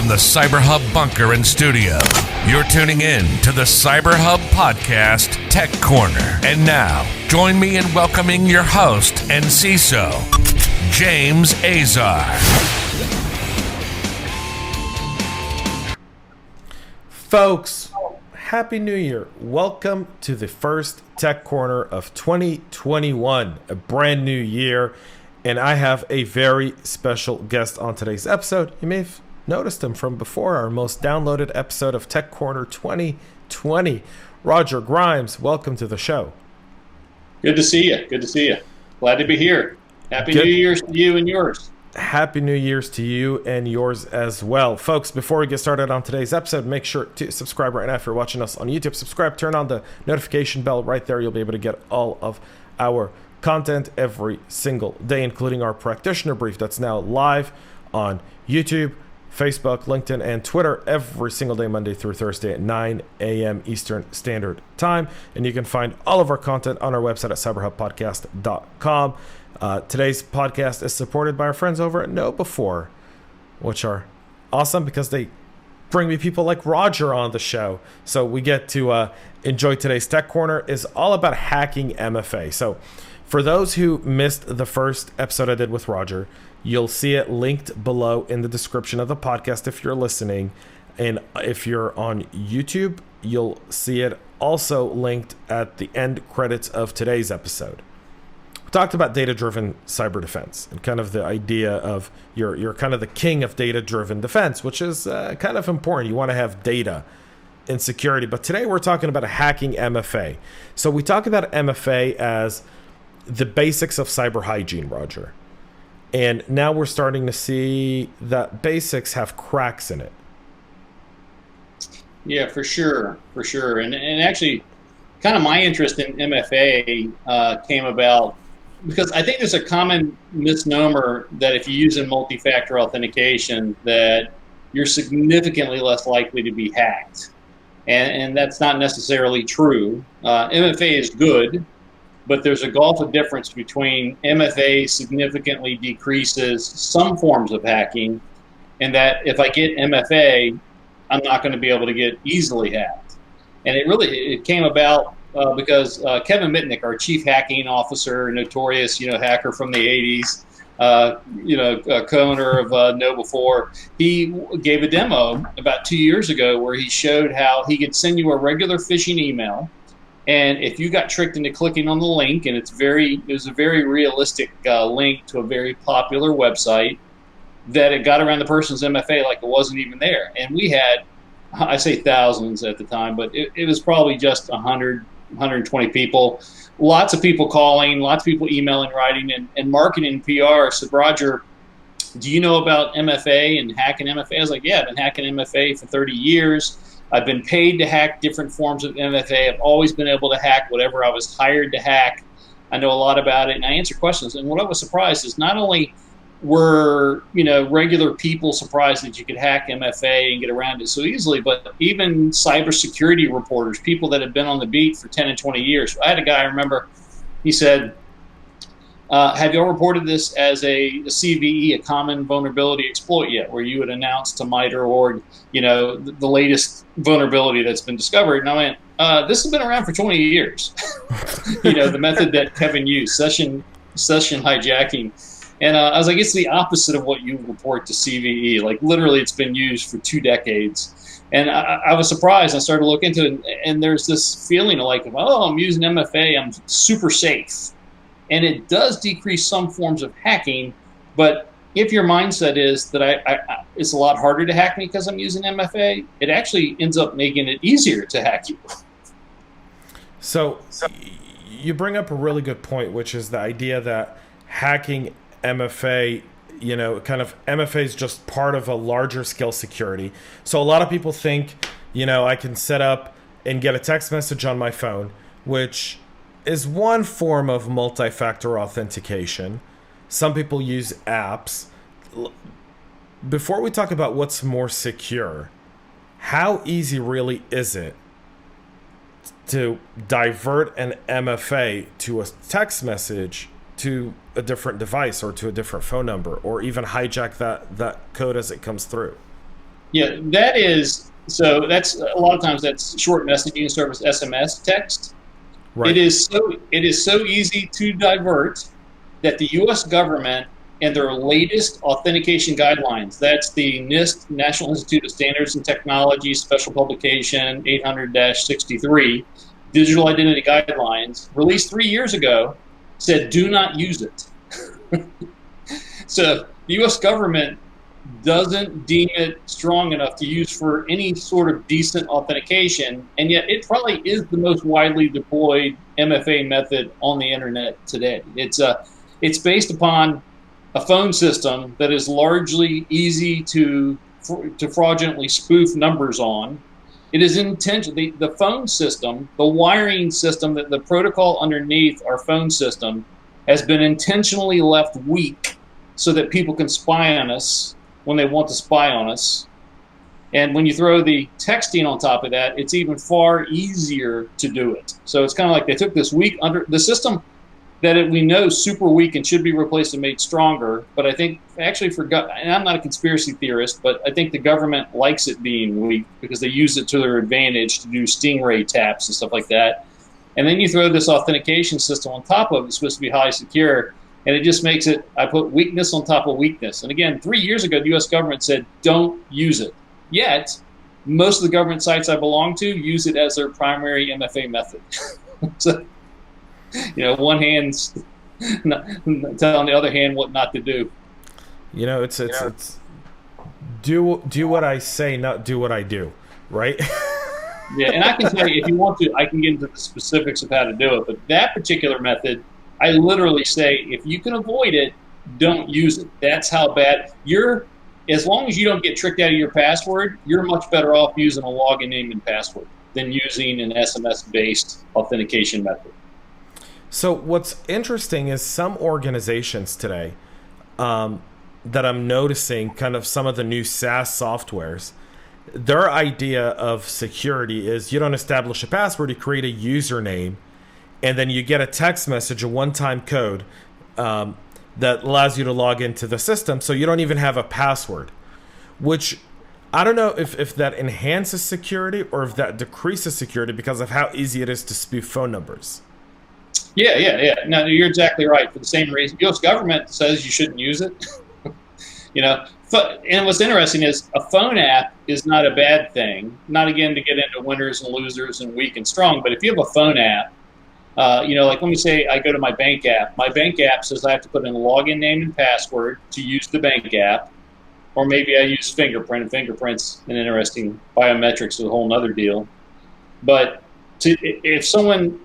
from the CyberHub bunker and studio. You're tuning in to the CyberHub podcast, Tech Corner. And now, join me in welcoming your host and CISO, James Azar. Folks, Happy New Year. Welcome to the first Tech Corner of 2021, a brand new year. And I have a very special guest on today's episode. You may have noticed him from before, our most downloaded episode of Tech Corner 2020. Roger Grimes, welcome to the show. Good to see you. Good to see you. Glad to be here. Happy New Year's to you and yours. Happy New Year's to you and yours as well. Folks, before we get started on today's episode, make sure to subscribe right now if you're watching us on YouTube. Subscribe, turn on the notification bell right there. You'll be able to get all of our content every single day, including our practitioner brief that's now live on YouTube, Facebook, LinkedIn, and Twitter every single day, Monday through Thursday at 9 a.m. Eastern Standard Time. And you can find all of our content on our website at cyberhubpodcast.com. Today's podcast is supported by our friends over at KnowBe4, which are awesome because they bring me people like Roger on the show. So we get to enjoy today's Tech Corner. Is all about hacking MFA. So for those who missed the first episode I did with Roger, you'll see it linked below in the description of the podcast if you're listening. And if you're on YouTube, you'll see it also linked at the end credits of today's episode. We talked about data-driven cyber defense and kind of the idea of you're kind of the king of data-driven defense, which is kind of important. You want to have data in security. But today we're talking about hacking MFA. So we talk about MFA as the basics of cyber hygiene, Roger. And now we're starting to see that basics have cracks in it. Yeah, for sure. And actually, kind of my interest in MFA came about because I think there's a common misnomer that if you use a multi-factor authentication, that you're significantly less likely to be hacked. And that's not necessarily true. MFA is good, but there's a gulf of difference between MFA significantly decreases some forms of hacking, and that if I get MFA, I'm not going to be able to get easily hacked. And it came about because Kevin Mitnick, our chief hacking officer, notorious hacker from the 80s, co-owner of KnowBe4, he gave a demo about 2 years ago where he showed how he could send you a regular phishing email. And if you got tricked into clicking on the link, and it was a very realistic link to a very popular website, that it got around the person's MFA like it wasn't even there. And we had, I say thousands at the time, but it was probably just 100, 120 people. Lots of people calling, lots of people emailing, writing, and marketing and PR said, Roger, do you know about MFA and hacking MFA? I was like, yeah, I've been hacking MFA for 30 years. I've been paid to hack different forms of MFA. I've always been able to hack whatever I was hired to hack. I know a lot about it, and I answer questions. And what I was surprised is not only were regular people surprised that you could hack MFA and get around it so easily, but even cybersecurity reporters, people that have been on the beat for 10 and 20 years. I had a guy, I remember, he said, have you all reported this as a CVE, a common vulnerability exploit yet, where you would announce to MITRE org, the latest vulnerability that's been discovered? And I went, this has been around for 20 years. The method that Kevin used, session hijacking. And I was like, it's the opposite of what you report to CVE. Like literally it's been used for 2 decades. And I was surprised. I started to look into it, and there's this feeling of like, oh, I'm using MFA, I'm super safe. And it does decrease some forms of hacking, but if your mindset is that it's a lot harder to hack me because I'm using MFA, it actually ends up making it easier to hack you. So you bring up a really good point, which is the idea that hacking MFA, MFA is just part of a larger scale security. So a lot of people think, I can set up and get a text message on my phone, which is one form of multi-factor authentication. Some people use apps. Before we talk about what's more secure, how easy really is it to divert an MFA to a text message to a different device or to a different phone number, or even hijack that code as it comes through? Yeah, that is, so that's a lot of times that's short messaging service, SMS text. Right. It is so easy to divert that the U.S. government and their latest authentication guidelines, that's the NIST, National Institute of Standards and Technology, special publication 800-63, Digital Identity Guidelines, released 3 years ago, said do not use it. So the U.S. government doesn't deem it strong enough to use for any sort of decent authentication, and yet it probably is the most widely deployed MFA method on the internet today. It's based upon a phone system that is largely easy to fraudulently spoof numbers on. It is intentionally the phone system, the wiring system, that the protocol underneath our phone system has been intentionally left weak so that people can spy on us when they want to spy on us. And when you throw the texting on top of that, it's even far easier to do it. So it's kind of like they took this weak under the system that we know is super weak and should be replaced and made stronger. But I think actually and I'm not a conspiracy theorist, but I think the government likes it being weak because they use it to their advantage to do stingray taps and stuff like that. And then you throw this authentication system on top of it, it's supposed to be highly secure. And it just makes it, I put weakness on top of weakness. And again, 3 years ago, the U.S. government said, don't use it. Yet, most of the government sites I belong to use it as their primary MFA method. So, one hand's telling the other hand what not to do. It's do what I say, not do what I do, right? Yeah, and I can tell you, if you want to, I can get into the specifics of how to do it. But that particular method, I literally say, if you can avoid it, don't use it. That's how bad as long as you don't get tricked out of your password, you're much better off using a login name and password than using an SMS-based authentication method. So what's interesting is some organizations today that I'm noticing, kind of some of the new SaaS softwares, their idea of security is you don't establish a password, you create a username, and then you get a text message, a one-time code that allows you to log into the system, so you don't even have a password, which I don't know if that enhances security or if that decreases security because of how easy it is to spoof phone numbers. Yeah. No, you're exactly right. For the same reason, U.S. government says you shouldn't use it. And what's interesting is a phone app is not a bad thing. Not, again, to get into winners and losers and weak and strong, but if you have a phone app, like let me say I go to my bank app. My bank app says I have to put in a login name and password to use the bank app, or maybe I use Fingerprint, and Fingerprint's an interesting biometrics is a whole nother deal. But if someone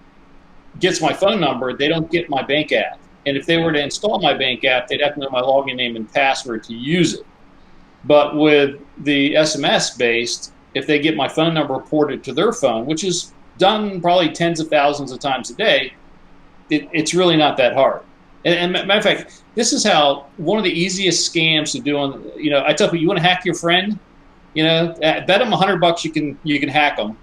gets my phone number, they don't get my bank app. And if they were to install my bank app, they'd have to know my login name and password to use it. But with the SMS-based, if they get my phone number ported to their phone, which is done probably tens of thousands of times a day, it's really not that hard. And matter of fact, this is how one of the easiest scams to do on, I tell people, you want to hack your friend, bet them $100 you can hack them,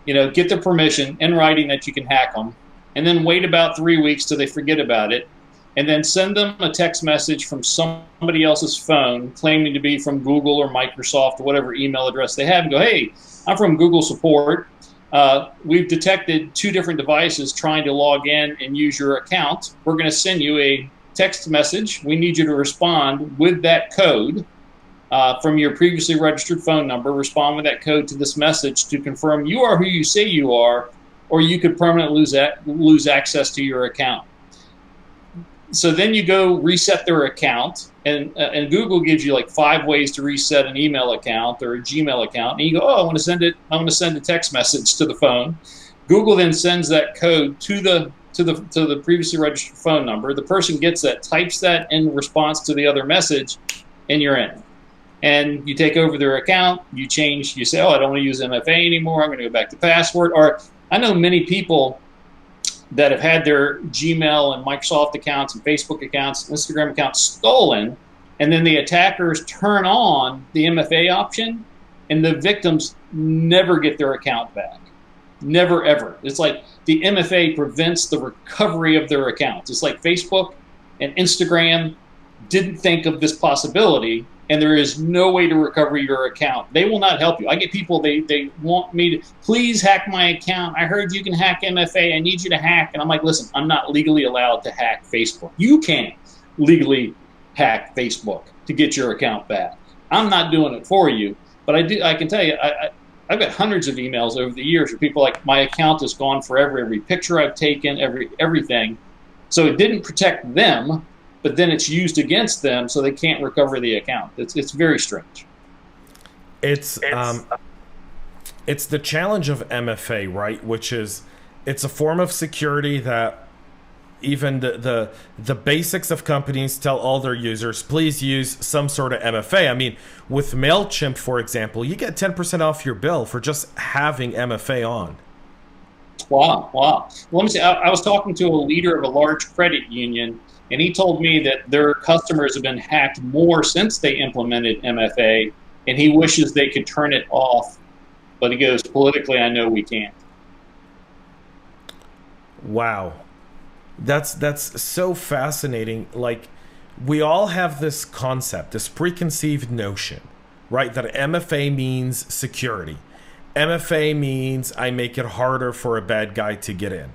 get their permission in writing that you can hack them, and then wait about 3 weeks till they forget about it, and then send them a text message from somebody else's phone claiming to be from Google or Microsoft or whatever email address they have, and go, hey, I'm from Google support. We've detected 2 different devices trying to log in and use your account. We're going to send you a text message. We need you to respond with that code from your previously registered phone number. Respond with that code to this message to confirm you are who you say you are, or you could permanently lose access to your account. So then you go reset their account, and Google gives you like 5 ways to reset an email account or a Gmail account. And you go, I want to send a text message to the phone. Google then sends that code to the previously registered phone number. The person gets that, types that in response to the other message, and you're in. And you take over their account. You say, I don't want to use MFA anymore. I'm going to go back to password. Or I know many people that have had their Gmail and Microsoft accounts and Facebook accounts, Instagram accounts stolen, and then the attackers turn on the MFA option, and the victims never get their account back. Never, ever. It's like the MFA prevents the recovery of their accounts. It's like Facebook and Instagram didn't think of this possibility, and there is no way to recover your account. They will not help you. I get people, they want me to, please hack my account. I heard you can hack MFA. I need you to hack. And I'm like, listen, I'm not legally allowed to hack Facebook. You can't legally hack Facebook to get your account back. I'm not doing it for you. But I can tell you, I've got hundreds of emails over the years where people like, my account is gone forever. Every picture I've taken, everything. So it didn't protect them, but then it's used against them, so they can't recover the account. It's very strange. It's the challenge of MFA, right? Which is, it's a form of security that even the basics of companies tell all their users, please use some sort of MFA. I mean, with MailChimp, for example, you get 10% off your bill for just having MFA on. Wow. Well, let me say, I was talking to a leader of a large credit union, and he told me that their customers have been hacked more since they implemented MFA, and he wishes they could turn it off. But he goes, politically, I know we can't. Wow. That's so fascinating. Like, we all have this concept, this preconceived notion, right? That MFA means security. MFA means I make it harder for a bad guy to get in.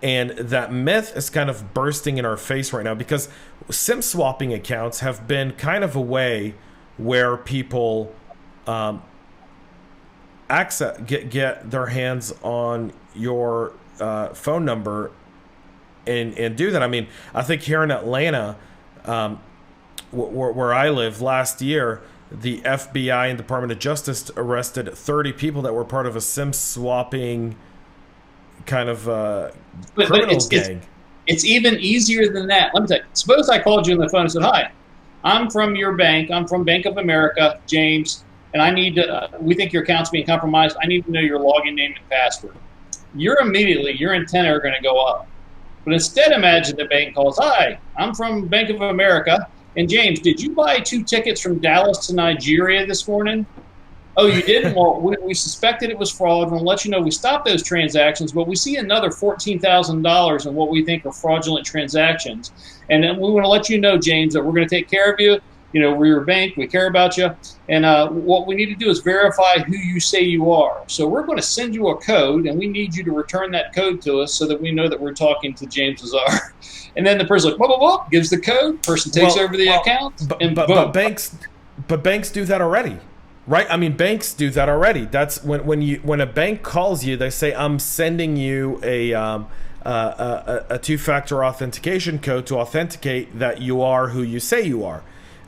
And that myth is kind of bursting in our face right now because SIM swapping accounts have been kind of a way where people get their hands on your phone number and do that. I mean, I think here in Atlanta, where I live, last year, the FBI and Department of Justice arrested 30 people that were part of a SIM swapping kind of criminal gang. It's even easier than that. Let me tell you, suppose I called you on the phone and said, hi, I'm from your bank. I'm from Bank of America, James, and I need to, we think your account's being compromised. I need to know your login name and password. Your antenna are going to go up. But instead, imagine the bank calls, hi, I'm from Bank of America. And James, did you buy 2 tickets from Dallas to Nigeria this morning? Oh, you didn't? Well, we suspected it was fraud. We'll let you know we stopped those transactions, but we see another $14,000 in what we think are fraudulent transactions. And then we want to let you know, James, that we're going to take care of you. You know, we're your bank. We care about you. And what we need to do is verify who you say you are. So we're going to send you a code, and we need you to return that code to us so that we know that we're talking to James Azar. And then the person's like, whoa, whoa, whoa, gives the code. Person takes over the account. But banks do that already. Right, I mean, banks do that already. That's when a bank calls you, they say, "I'm sending you a 2-factor authentication code to authenticate that you are who you say you are."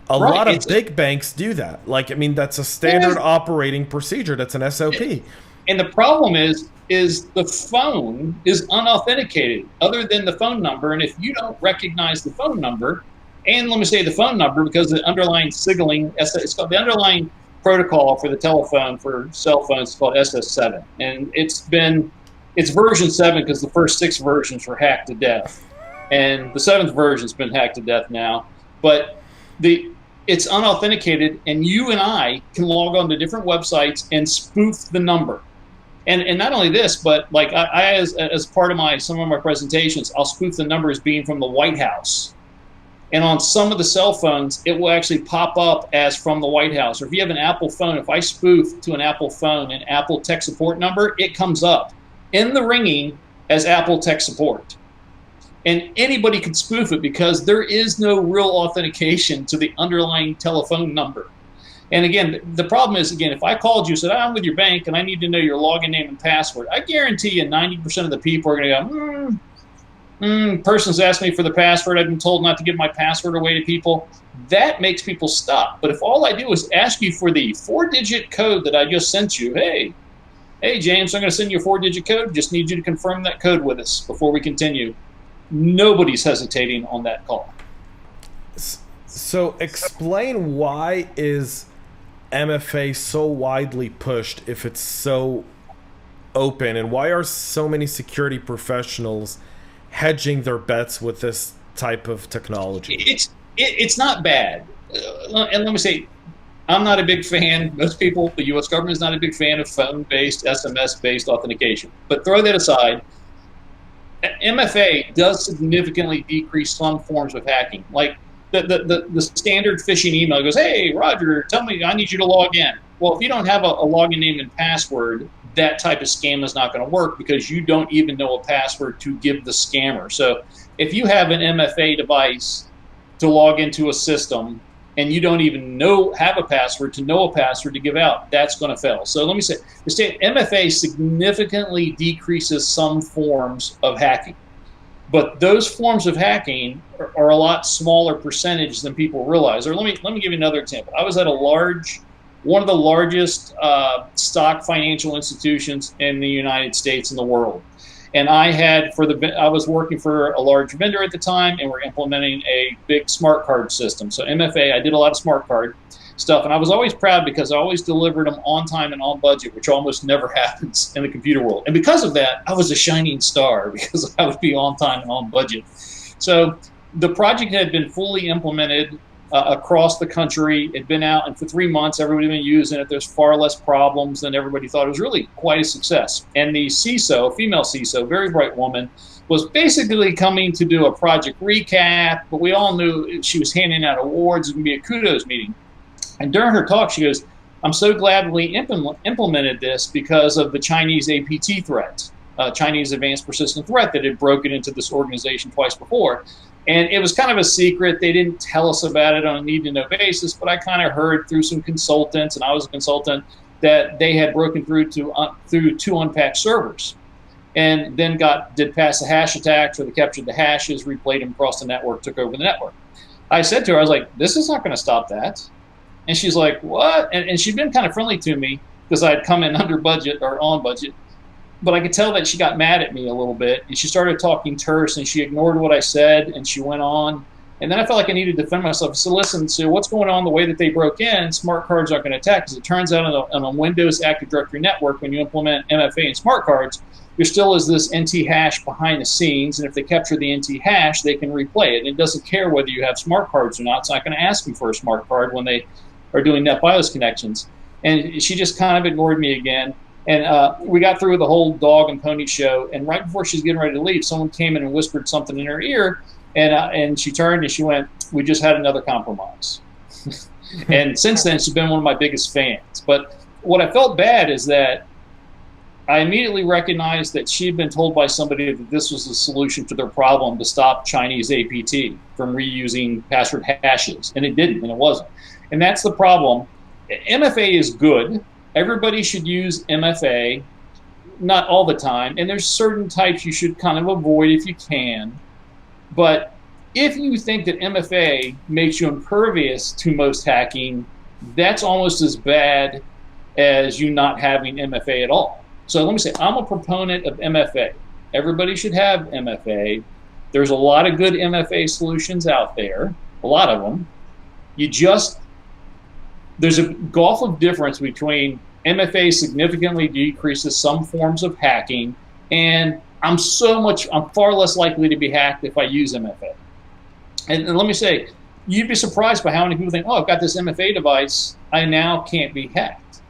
A lot of big banks do that. Like, I mean, that's a standard operating procedure. That's an SOP. And the problem is the phone is unauthenticated, other than the phone number. And if you don't recognize the phone number, and let me say the phone number because the underlying signaling, it's called the underlying protocol for the telephone for cell phones is called SS7, and it's version 7 because the first 6 versions were hacked to death, and the 7th version's been hacked to death now. But it's unauthenticated, and you and I can log on to different websites and spoof the number. And not only this, but like I as part of some of my presentations, I'll spoof the number as being from the White House. And on some of the cell phones, it will actually pop up as from the White House. Or if you have an Apple phone, if I spoof to an Apple phone an Apple tech support number, it comes up in the ringing as Apple tech support. And anybody can spoof it because there is no real authentication to the underlying telephone number. And again, the problem is, again, if I called you and said, I'm with your bank and I need to know your login name and password, I guarantee you 90% of the people are going to go, person's asked me for the password. I've been told not to give my password away to people. That makes people stop. But if all I do is ask you for the 4-digit code that I just sent you, hey, James, I'm going to send you a 4-digit code. Just need you to confirm that code with us before we continue. Nobody's hesitating on that call. So explain, why is MFA so widely pushed if it's so open, and why are so many security professionals hedging their bets with this type of technology? It's not bad. And let me say, I'm not a big fan. Most people, the U.S. government is not a big fan of phone-based, SMS-based authentication. But throw that aside, MFA does significantly decrease some forms of hacking. Like the standard phishing email goes, hey, Roger, tell me, I need you to log in. Well, if you don't have a login name and password, that type of scam is not going to work because you don't even know a password to give the scammer. So if you have an MFA device to log into a system and you don't even have a password to give out, that's going to fail. So let me say, MFA significantly decreases some forms of hacking. But those forms of hacking are a lot smaller percentage than people realize. Or let me give you another example. I was at one of the largest stock financial institutions in the United States and the world. And I was working for a large vendor at the time, and we're implementing a big smart card system. So MFA, I did a lot of smart card stuff, and I was always proud because I always delivered them on time and on budget, which almost never happens in the computer world. And because of that, I was a shining star because I would be on time and on budget. So the project had been fully implemented across the country. It'd been out, and for 3 months, everybody had been using it. There's far less problems than everybody thought. It was really quite a success. And the CISO, female CISO, very bright woman, was basically coming to do a project recap, but we all knew she was handing out awards. It would be a kudos meeting. And during her talk, she goes, I'm so glad we implemented this because of the Chinese APT threat, Chinese Advanced Persistent Threat that had broken into this organization twice before. And it was kind of a secret. They didn't tell us about it on a need-to-know basis, but I kind of heard through some consultants, and I was a consultant, that they had broken through through 2 unpatched servers. And then did pass the hash attacks, where they captured the hashes, replayed them across the network, took over the network. I said to her, I was like, this is not going to stop that. And she's like, what? And she'd been kind of friendly to me because I had come in under budget or on budget. But I could tell that she got mad at me a little bit. And she started talking terse, and she ignored what I said, and she went on. And then I felt like I needed to defend myself. So listen, so what's going on the way that they broke in, smart cards aren't going to attack. Because it turns out on a Windows Active Directory network, when you implement MFA and smart cards, there still is this NT hash behind the scenes, and if they capture the NT hash, they can replay it. And it doesn't care whether you have smart cards or not. It's not going to ask you for a smart card when they are doing NetBIOS connections. And she just kind of ignored me again. And we got through the whole dog and pony show, and right before she's getting ready to leave, someone came in and whispered something in her ear, and she turned and she went, we just had another compromise. And since then, she's been one of my biggest fans. But what I felt bad is that I immediately recognized that she had been told by somebody that this was the solution to their problem to stop Chinese APT from reusing password hashes. And it didn't, and it wasn't. And that's the problem. MFA is good. Everybody should use MFA, not all the time. And there's certain types you should kind of avoid if you can. But if you think that MFA makes you impervious to most hacking, that's almost as bad as you not having MFA at all. So let me say, I'm a proponent of MFA. Everybody should have MFA. There's a lot of good MFA solutions out there, a lot of them. There's a gulf of difference between MFA significantly decreases some forms of hacking, and I'm far less likely to be hacked if I use MFA. And let me say, you'd be surprised by how many people think, oh, I've got this MFA device, I now can't be hacked.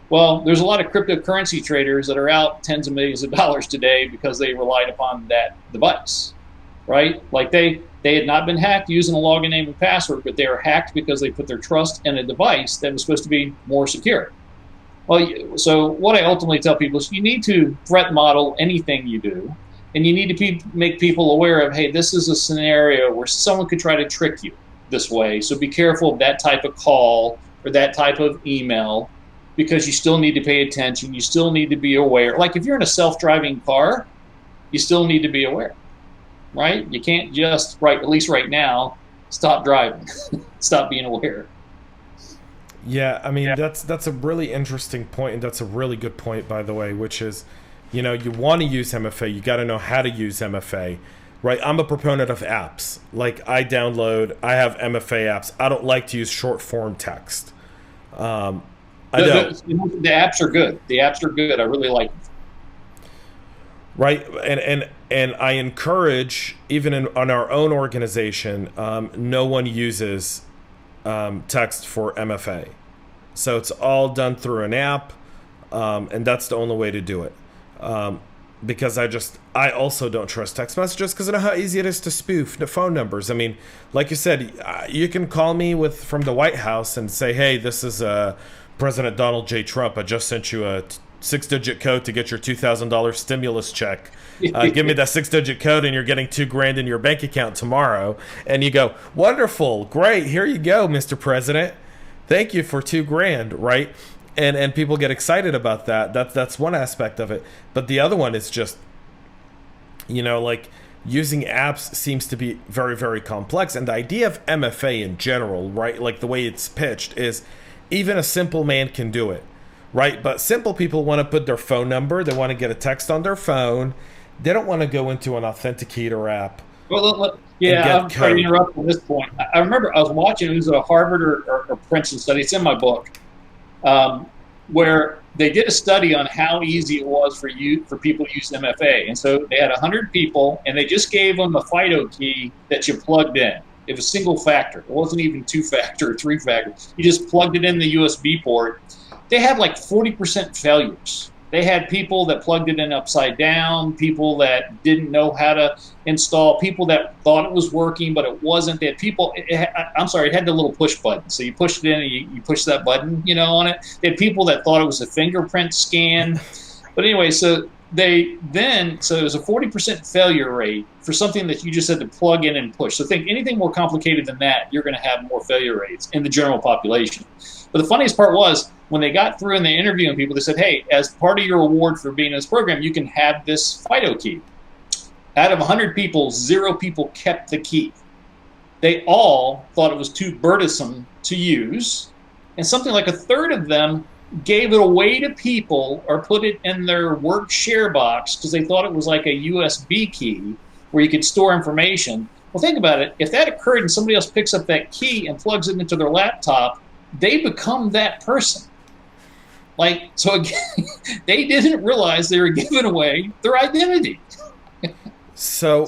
Well, there's a lot of cryptocurrency traders that are out tens of millions of dollars today because they relied upon that device, right? Like they had not been hacked using a login name and password, but they were hacked because they put their trust in a device that was supposed to be more secure. Well, so what I ultimately tell people is you need to threat model anything you do, and you need to make people aware of, hey, this is a scenario where someone could try to trick you this way, so be careful of that type of call or that type of email, because you still need to pay attention, you still need to be aware. Like if you're in a self-driving car, you still need to be aware, right? You can't just, at least right now, stop driving, stop being aware. Yeah, I mean, that's a really interesting point, and that's a really good point, by the way, which is, you want to use MFA, you got to know how to use MFA, right? I'm a proponent of apps. Like I have MFA apps. I don't like to use short form text. The apps are good. The apps are good. I really like them. Right, and I encourage, even on our own organization, no one uses text for MFA. So it's all done through an app, and that's the only way to do it. because I also don't trust text messages because I know how easy it is to spoof the phone numbers. I mean, like you said, you can call me from the White House and say, hey, this is President Donald J. Trump. I just sent you a 6-digit code to get your $2,000 stimulus check. Give me that 6-digit code and you're getting $2,000 in your bank account tomorrow. And you go, wonderful, great, here you go, Mr. President. Thank you for $2,000, right? And people get excited about that. That's one aspect of it. But the other one is just, like using apps seems to be very, very complex. And the idea of MFA in general, right, like the way it's pitched is even a simple man can do it, right? But simple people want to put their phone number. They want to get a text on their phone. They don't want to go into an authenticator app. Well, I'm sorry to interrupt at this point. I remember I was watching, it was a Harvard or Princeton study. It's in my book. Where they did a study on how easy it was for people to use MFA. And so they had 100 people, and they just gave them a Fido key that you plugged in. It was single factor. It wasn't even 2-factor or 3-factor. You just plugged it in the USB port. They had like 40% failures. They had people that plugged it in upside down, people that didn't know how to install, people that thought it was working, but it wasn't. They had people, it had the little push button. So you pushed it in and you push that button, on it. They had people that thought it was a fingerprint scan. But anyway, so it was a 40% failure rate for something that you just had to plug in and push. So think anything more complicated than that, you're going to have more failure rates in the general population. But the funniest part was when they got through and they interviewing people, they said, hey, as part of your award for being in this program, you can have this Fido key. Out of 100 people, 0 people kept the key. They all thought it was too burdensome to use. And something like a third of them gave it away to people or put it in their work share box because they thought it was like a USB key where you could store information. Well, think about it. If that occurred and somebody else picks up that key and plugs it into their laptop, they become that person. So again, they didn't realize they were giving away their identity. So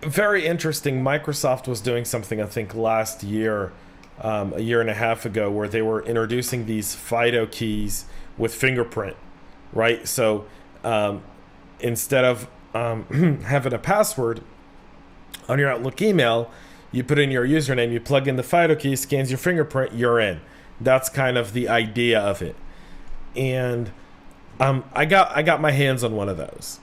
very interesting. Microsoft was doing something, I think, last year, a year and a half ago, where they were introducing these Fido keys with Fingerprint, right? So instead of having a password on your Outlook email, you put in your username, you plug in the Fido key, scans your fingerprint, you're in. That's kind of the idea of it. And I got my hands on one of those.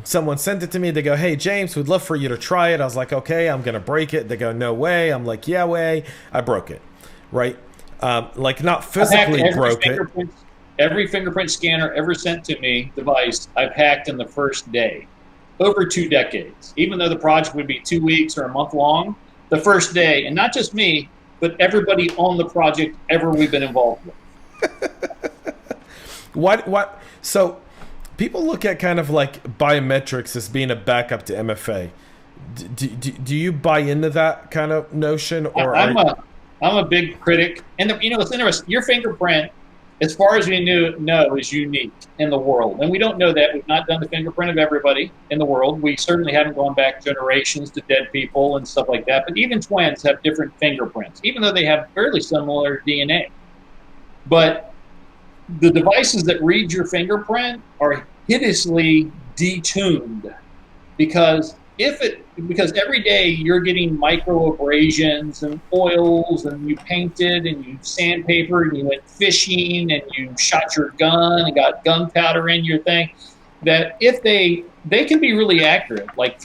Someone sent it to me. They go, hey, James, we'd love for you to try it. I was like, okay, I'm going to break it. They go, no way. I'm like, yeah, way. I broke it, right? Not physically broke it. Every fingerprint scanner ever sent to me device, I've hacked in the first day. Over 2 decades. Even though the project would be 2 weeks or a month long, the first day, and not just me, but everybody on the project ever we've been involved with. What? So people look at kind of like biometrics as being a backup to MFA. Do you buy into that kind of notion? Or I'm a big critic. And it's interesting. Your fingerprint, as far as we know, is unique in the world. And we don't know that. We've not done the fingerprint of everybody in the world. We certainly haven't gone back generations to dead people and stuff like that. But even twins have different fingerprints, even though they have fairly similar DNA. But the devices that read your fingerprint are hideously detuned because every day you're getting micro abrasions and oils, and you painted and you sandpapered and you went fishing and you shot your gun and got gunpowder in your thing, that if they can be really accurate, like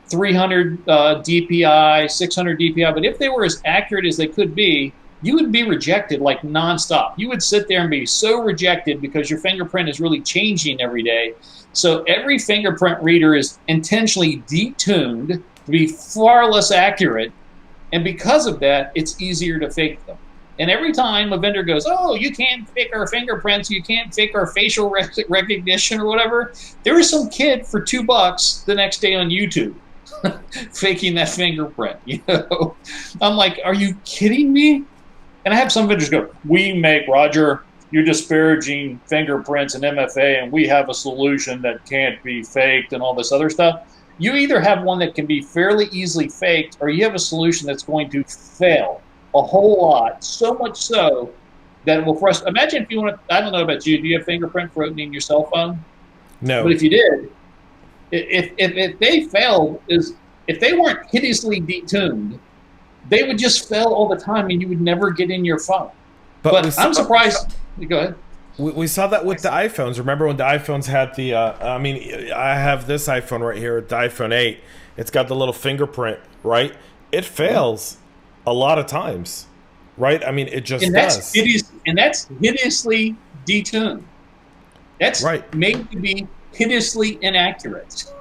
300 DPI, 600 DPI, but if they were as accurate as they could be, you would be rejected like nonstop. You would sit there and be so rejected because your fingerprint is really changing every day. So every fingerprint reader is intentionally detuned to be far less accurate. And because of that, it's easier to fake them. And every time a vendor goes, oh, you can't fake our fingerprints, you can't fake our facial recognition or whatever, there is some kid for $2 the next day on YouTube faking that fingerprint. I'm like, are you kidding me? And I have some vendors go, Roger, you're disparaging fingerprints and MFA, and we have a solution that can't be faked and all this other stuff. You either have one that can be fairly easily faked, or you have a solution that's going to fail a whole lot, so much so that it will frustrate. Imagine if you want to, I don't know about you, do you have fingerprint for opening your cell phone? No. But if you did, if they failed, if they weren't hideously detuned, they would just fail all the time, and you would never get in your phone. But I'm surprised. Go ahead. We saw that with the iPhones. Remember when the iPhones had the, I have this iPhone right here, the iPhone 8. It's got the little fingerprint, right? It fails a lot of times, right? I mean, it just does. And that's hideously detuned. That's right. Made to be hideously inaccurate.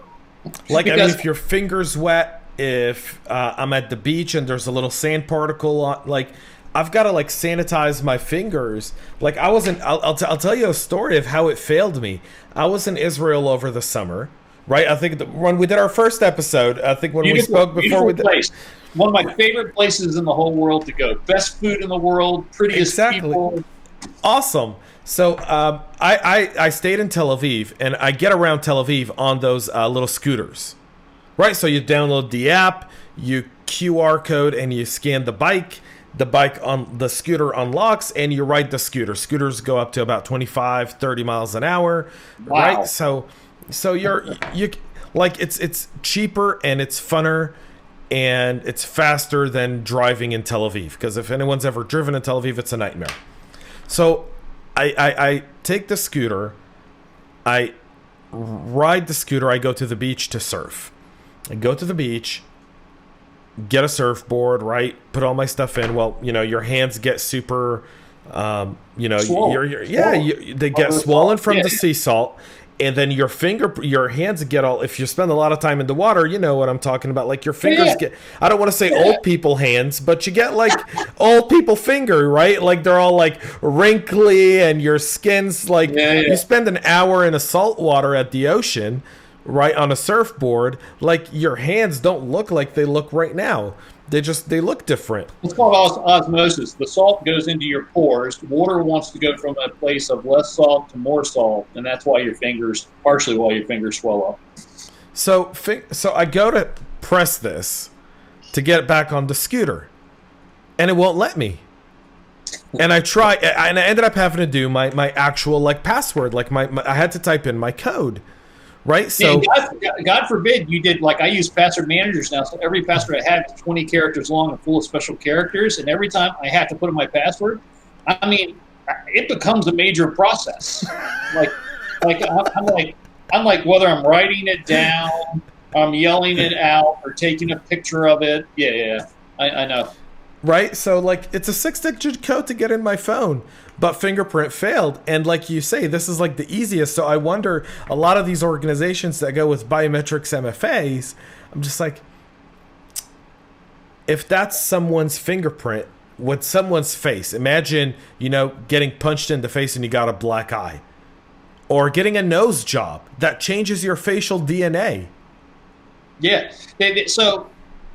Like, I mean, if your finger's wet, if I'm at the beach and there's a little sand particle on, like, I've got to like sanitize my fingers. Like I'll tell you a story of how it failed me. I was in Israel over the summer, right? I think when we did our first episode, I think when we spoke before we did. Place. One of my favorite places in the whole world to go. Best food in the world, prettiest people. Awesome. So I stayed in Tel Aviv, and I get around Tel Aviv on those little scooters, right? So you download the app, you QR code, and you scan the bike. The bike on the scooter unlocks, and you ride the scooter. Scooters go up to about 25, 30 miles an hour, right? So you like it's cheaper and it's funner and it's faster than driving in Tel Aviv, because if anyone's ever driven in Tel Aviv, it's a nightmare. So I take the scooter, I ride the scooter, I go to the beach to surf. I go to the beach, get a surfboard, right? Put all my stuff in. Well, your hands get super, they get swollen from the sea salt, and then your hands get all. If you spend a lot of time in the water, you know what I'm talking about. Like your fingers get. I don't want to say old people hands, but you get like old people finger, right? Like they're all like wrinkly, and your skin's like. You spend an hour in a salt water at the ocean, right, on a surfboard, like your hands don't look like they look right now. They look different. It's called osmosis. The salt goes into your pores. Water wants to go from a place of less salt to more salt, and that's why partially why your fingers swell up. So I go to press this to get back on the scooter, and it won't let me. And I try, and I ended up having to do my actual like password, like I had to type in my code. Right, so God forbid you did, like I use password managers now, so every password I have is 20 characters long and full of special characters, and every time I have to put in my password, I mean, it becomes a major process. I'm like whether I'm writing it down, I'm yelling it out, or taking a picture of it. I know. Right, so like it's a 6-digit code to get in my phone, but Fingerprint failed, and like you say, this is like the easiest. So I wonder, a lot of these organizations that go with biometrics MFAs, I'm just like, if that's someone's fingerprint with someone's face, imagine getting punched in the face and you got a black eye, or getting a nose job that changes your facial DNA. Yeah, so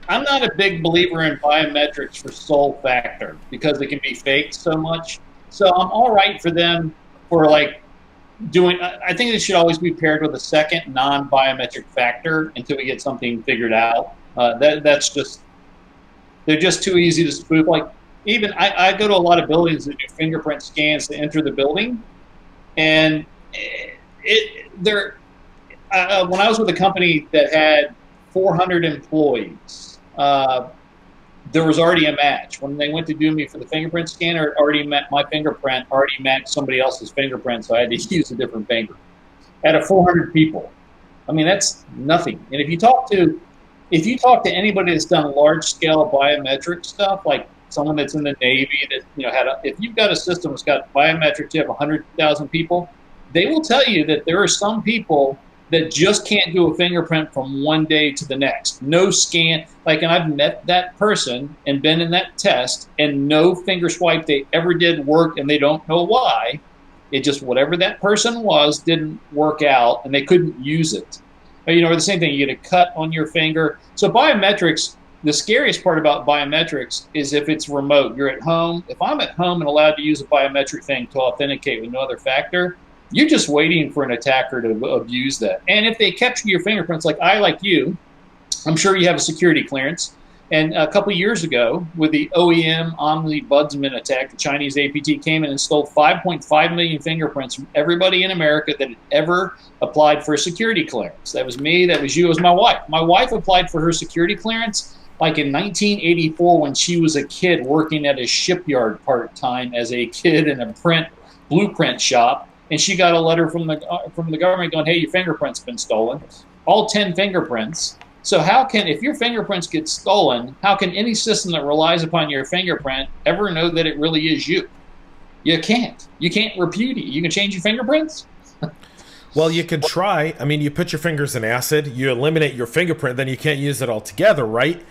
I'm not a big believer in biometrics for sole factor because it can be faked so much. So I'm all right for them for like doing. I think it should always be paired with a second non-biometric factor until we get something figured out. That's just, they're just too easy to spoof. Like even I go to a lot of buildings that do fingerprint scans to enter the building, and when I was with a company that had 400 employees. There was already a match. When they went to do me for the fingerprint scanner, it already met my fingerprint, already matched somebody else's fingerprint, so I had to use a different finger. Out of 400 people. I mean, that's nothing. And if you talk to anybody that's done large scale biometric stuff, like someone that's in the Navy that if you've got a system that's got biometrics, you have 100,000 people, they will tell you that there are some people that just can't do a fingerprint from one day to the next. No scan. And I've met that person and been in that test, and no finger swipe they ever did worked, and they don't know why. It just, whatever that person was didn't work out, and they couldn't use it. Or the same thing, you get a cut on your finger. So biometrics, the scariest part about biometrics is if it's remote. You're at home. If I'm at home and allowed to use a biometric thing to authenticate with no other factor, you're just waiting for an attacker to abuse that. And if they capture your fingerprints, like you, I'm sure you have a security clearance. And a couple years ago, with the OEM Omnibudsman attack, the Chinese APT came in and stole 5.5 million fingerprints from everybody in America that had ever applied for a security clearance. That was me, that was you, it was my wife. My wife applied for her security clearance like in 1984 when she was a kid working at a shipyard part-time as a kid in a blueprint shop. And she got a letter from the government going, hey, your fingerprint's been stolen. All 10 fingerprints. So how can, if your fingerprints get stolen, how can any system that relies upon your fingerprint ever know that it really is you? You can't. You can't repudiate. You can change your fingerprints? Well, you could try. I mean, you put your fingers in acid, you eliminate your fingerprint, then you can't use it altogether, right?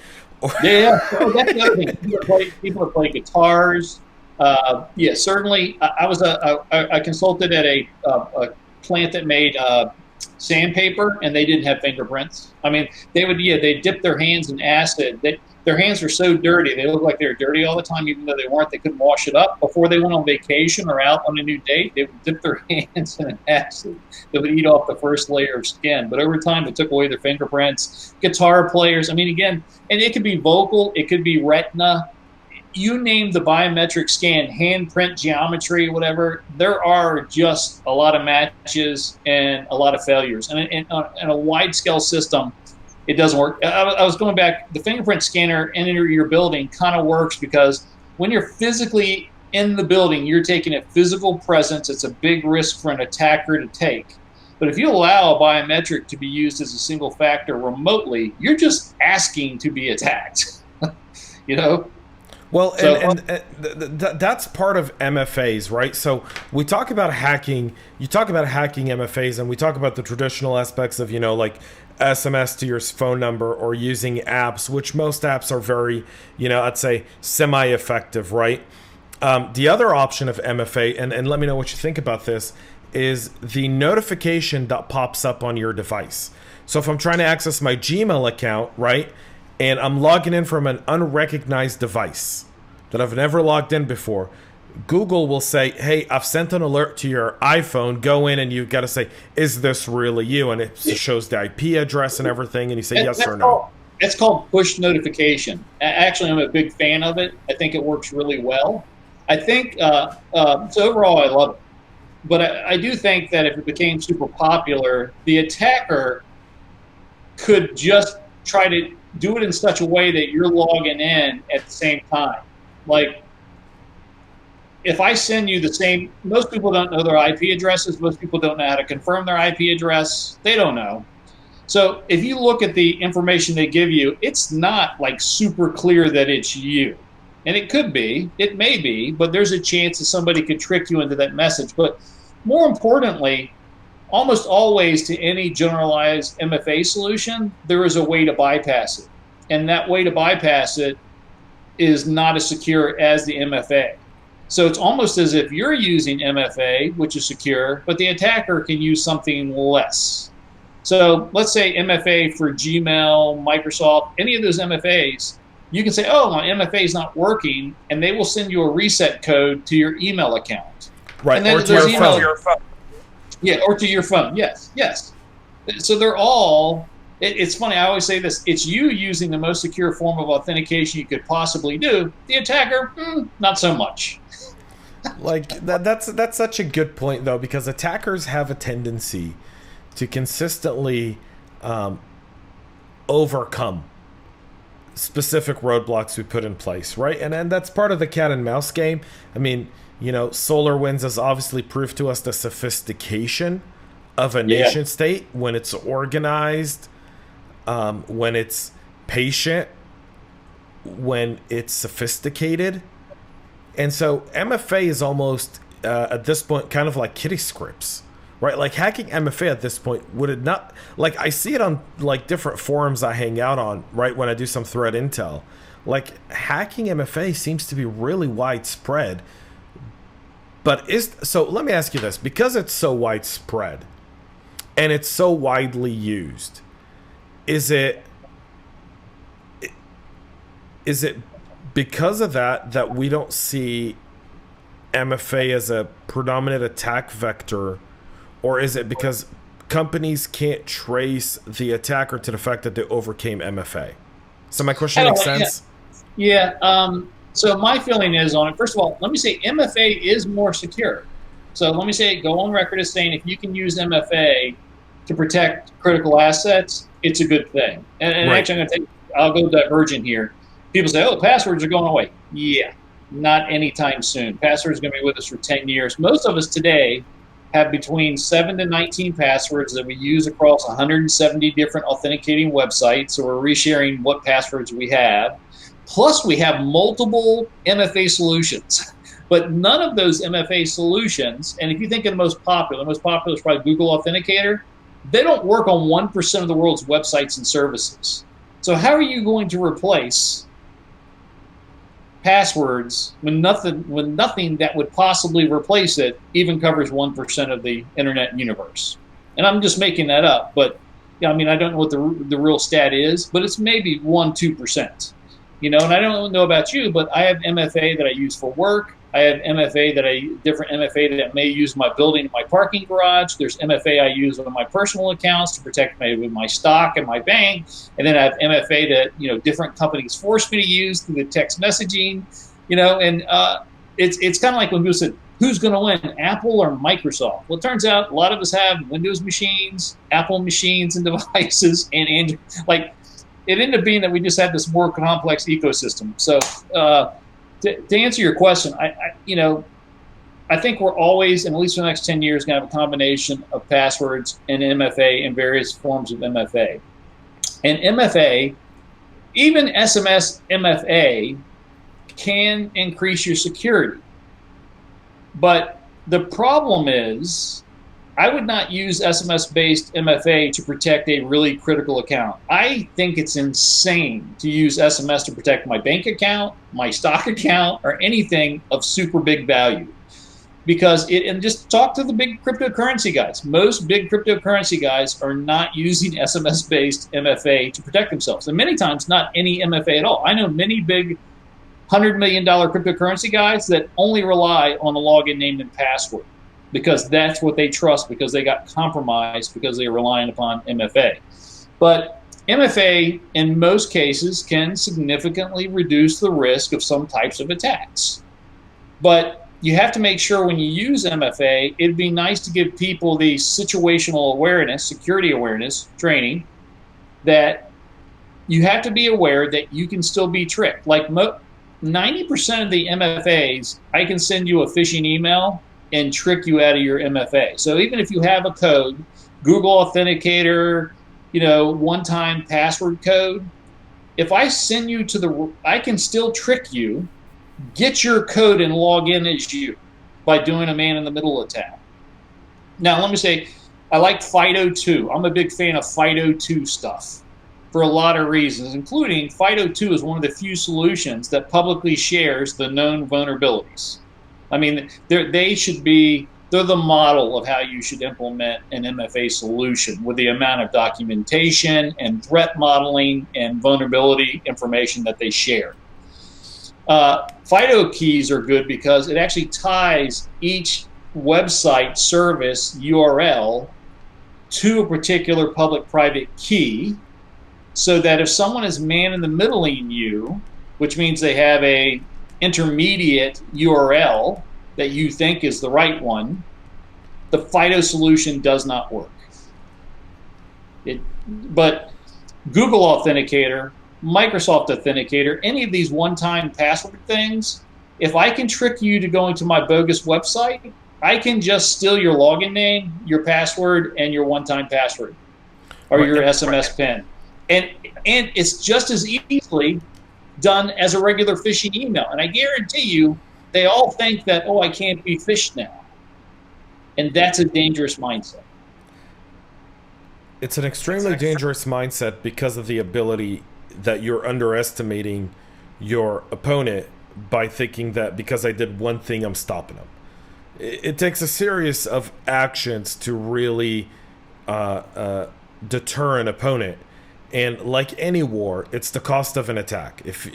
Yeah. Oh, that's the other thing. People that play guitars. Yeah, certainly. I consulted at a plant that made sandpaper, and they didn't have fingerprints. I mean, they dip their hands in acid. Their hands were so dirty, they looked like they were dirty all the time, even though they weren't. They couldn't wash it up. Before they went on vacation or out on a new date, they would dip their hands in an acid that would eat off the first layer of skin. But over time, it took away their fingerprints. Guitar players, I mean, again, and it could be vocal, it could be retina. You name the biometric scan, handprint geometry, whatever, there are just a lot of matches and a lot of failures. And in a wide-scale system, it doesn't work. I was going back, the fingerprint scanner in your building kind of works because when you're physically in the building, you're taking a physical presence. It's a big risk for an attacker to take. But if you allow a biometric to be used as a single factor remotely, you're just asking to be attacked, you know? Well, and that's part of MFAs, right? So we talk about hacking, you talk about hacking MFAs, and we talk about the traditional aspects of, like SMS to your phone number or using apps, which most apps are very, I'd say semi-effective, right? The other option of MFA, and let me know what you think about this, is the notification that pops up on your device. So if I'm trying to access my Gmail account, right, and I'm logging in from an unrecognized device that I've never logged in before, Google will say, hey, I've sent an alert to your iPhone. Go in and you've got to say, is this really you? And it shows the IP address and everything. And you say yes or no. It's called push notification. Actually, I'm a big fan of it. I think it works really well. I think, so overall, I love it. But I do think that if it became super popular, the attacker could just try to do it in such a way that you're logging in at the same time. Like, if I send you the same, most people don't know their IP addresses. Most people don't know how to confirm their IP address. They don't know. So if you look at the information they give you, it's not like super clear that it's you. And it could be, it may be, but there's a chance that somebody could trick you into that message. But more importantly, almost always to any generalized MFA solution, there is a way to bypass it. And that way to bypass it is not as secure as the MFA. So it's almost as if you're using MFA, which is secure, but the attacker can use something less. So let's say MFA for Gmail, Microsoft, any of those MFAs, you can say, oh, my MFA is not working, and they will send you a reset code to your email account. Right, and then or to your phone. Yeah, or to your phone, yes. So they're all, it's funny, I always say this, it's you using the most secure form of authentication you could possibly do. The attacker, not so much. Like, that's such a good point, though, because attackers have a tendency to consistently overcome specific roadblocks we put in place, right? And that's part of the cat and mouse game. I mean, SolarWinds has obviously proved to us the sophistication of a nation state when it's organized, when it's patient, when it's sophisticated. And so MFA is almost, at this point, kind of like kiddie scripts, right? Like hacking MFA at this point, would it not, like I see it on like different forums I hang out on, right? When I do some threat intel, like hacking MFA seems to be really widespread. But so let me ask you this, because it's so widespread and it's so widely used, is it because of that we don't see MFA as a predominant attack vector, or is it because companies can't trace the attacker to the fact that they overcame MFA? So my question makes sense? Yeah. So my feeling is on it, first of all, let me say MFA is more secure. So let me say, go on record as saying if you can use MFA to protect critical assets, it's a good thing. And Right. actually, I'll go divergent here. People say, oh, passwords are going away. Yeah, not anytime soon. Passwords are going to be with us for 10 years. Most of us today have between 7 to 19 passwords that we use across 170 different authenticating websites. So we're resharing what passwords we have. Plus, we have multiple MFA solutions. But none of those MFA solutions, and if you think of the most popular is probably Google Authenticator, they don't work on 1% of the world's websites and services. So how are you going to replace passwords when nothing that would possibly replace it even covers 1% of the internet universe? And I'm just making that up, but I mean, I don't know what the real stat is, but it's maybe 1-2%. And I don't know about you, but I have MFA that I use for work. I have different MFA that I may use in my building, in my parking garage. There's MFA I use on my personal accounts to protect my stock and my bank. And then I have MFA that, different companies force me to use through the text messaging, and it's kind of like when people said, who's going to win, Apple or Microsoft? Well, it turns out a lot of us have Windows machines, Apple machines and devices, and Android. Like, it ended up being that we just had this more complex ecosystem. So, to answer your question, I think we're always, and at least for the next 10 years, going to have a combination of passwords and MFA and various forms of MFA. And MFA, even SMS MFA, can increase your security. But the problem is, I would not use SMS-based MFA to protect a really critical account. I think it's insane to use SMS to protect my bank account, my stock account, or anything of super big value. Because and just talk to the big cryptocurrency guys. Most big cryptocurrency guys are not using SMS-based MFA to protect themselves. And many times, not any MFA at all. I know many big $100 million cryptocurrency guys that only rely on the login name and password, because that's what they trust, because they got compromised because they were relying upon MFA. But MFA, in most cases, can significantly reduce the risk of some types of attacks. But you have to make sure when you use MFA, it'd be nice to give people the situational awareness, security awareness training, that you have to be aware that you can still be tricked. Like 90% of the MFAs, I can send you a phishing email and trick you out of your MFA. So even if you have a code, Google Authenticator, one-time password code, if I send you I can still trick you, get your code and log in as you by doing a man-in-the-middle attack. Now, let me say, I like Fido 2. I'm a big fan of Fido 2 stuff for a lot of reasons, including Fido 2 is one of the few solutions that publicly shares the known vulnerabilities. I mean, they're the model of how you should implement an MFA solution with the amount of documentation and threat modeling and vulnerability information that they share. Fido Keys are good because it actually ties each website service URL to a particular public-private key, so that if someone is man-in-the-middling you, which means they have a intermediate URL that you think is the right one, the Fido solution does not work. But Google Authenticator, Microsoft Authenticator, any of these one-time password things, if I can trick you to going to my bogus website, I can just steal your login name, your password, and your one-time password, or your SMS PIN. And it's just as easily done as a regular phishing email. And I guarantee you, they all think that, I can't be phished now. And that's a dangerous mindset. It's an extremely dangerous mindset because of the ability that you're underestimating your opponent by thinking that because I did one thing, I'm stopping them. It takes a series of actions to really deter an opponent. And like any war, it's the cost of an attack. If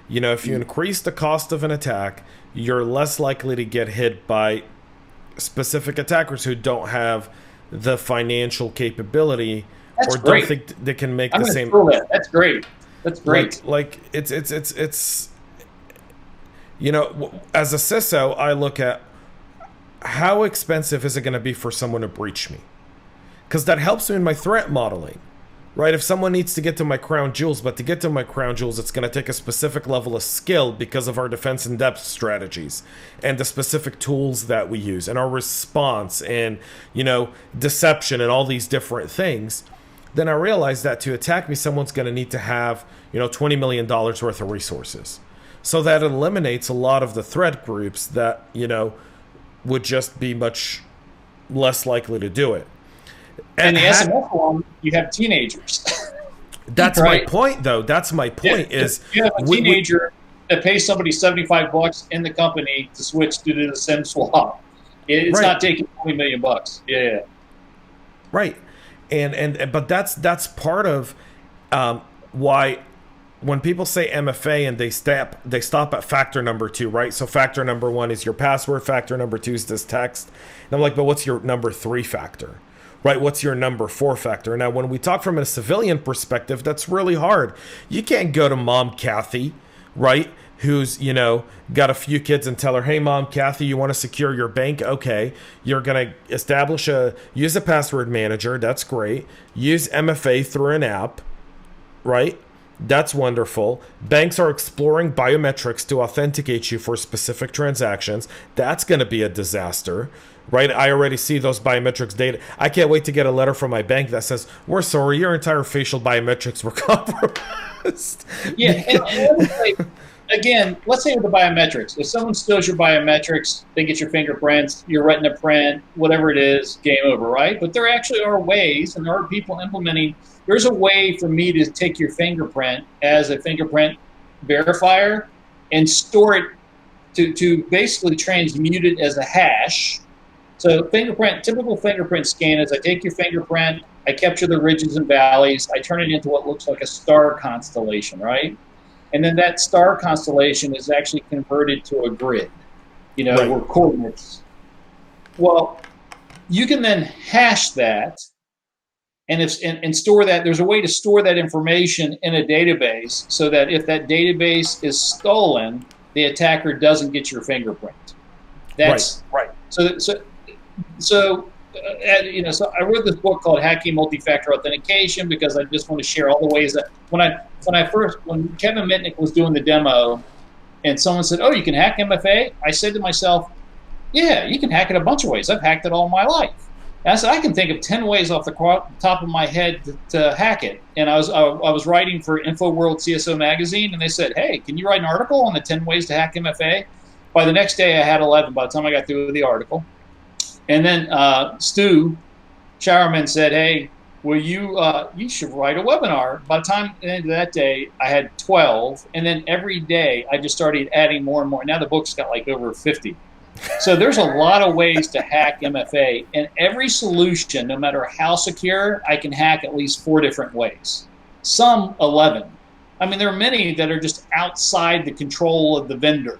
you increase the cost of an attack, you're less likely to get hit by specific attackers who don't have the financial capability don't think they can make the same. That's great. That's great. Like it's as a CISO, I look at how expensive is it going to be for someone to breach me, because that helps me in my threat modeling. Right, if someone needs to get to my crown jewels, but to get to my crown jewels, it's going to take a specific level of skill because of our defense in depth strategies and the specific tools that we use and our response and, deception and all these different things. Then I realized that to attack me, someone's going to need to have, $20 million worth of resources. So that eliminates a lot of the threat groups that, would just be much less likely to do it. And the SMS one, you have teenagers. That's right. My point, though. That's my point. Is you have a teenager that pays somebody $75 in the company to switch to the SIM swap. It's not taking $20 million. Yeah. Right, but that's part of why when people say MFA and they stop at factor number 2, right? So factor number 1 is your password. Factor number 2 is this text. And I'm like, but what's your number 3 factor? Right, what's your number 4 factor? Now, when we talk from a civilian perspective, that's really hard. You can't go to Mom Kathy, right, who's, got a few kids and tell her, hey, Mom Kathy, you want to secure your bank? Okay, you're going to use a password manager. That's great. Use MFA through an app, right? That's wonderful. Banks are exploring biometrics to authenticate you for specific transactions. That's going to be a disaster, right? I already see those biometrics data. I can't wait to get a letter from my bank that says, we're sorry, your entire facial biometrics were compromised. Yeah, and again, let's say with the biometrics. If someone steals your biometrics, they get your fingerprints, your retina print, whatever it is, game over, right? But there actually are ways, and there are people implementing. There's a way for me to take your fingerprint as a fingerprint verifier and store it to basically transmute it as a hash. So typical fingerprint scan is I take your fingerprint, I capture the ridges and valleys, I turn it into what looks like a star constellation, right? And then that star constellation is actually converted to a grid, or coordinates. Well, you can then hash that and store that. There's a way to store that information in a database so that if that database is stolen, the attacker doesn't get your fingerprint. That's right. So I wrote this book called Hacking Multi-Factor Authentication because I just want to share all the ways that when Kevin Mitnick was doing the demo and someone said, oh, you can hack MFA, I said to myself, yeah, you can hack it a bunch of ways. I've hacked it all my life. And I said, I can think of 10 ways off the top of my head to hack it. And I was writing for InfoWorld CSO magazine, and they said, hey, can you write an article on the 10 ways to hack MFA? By the next day, I had 11 by the time I got through with the article. And then Stu Showerman said, hey, well, you should write a webinar. By the time the end of that day, I had 12. And then every day, I just started adding more and more. Now the book's got like over 50. So there's a lot of ways to hack MFA. And every solution, no matter how secure, I can hack at least 4 different ways. Some 11. I mean, there are many that are just outside the control of the vendor.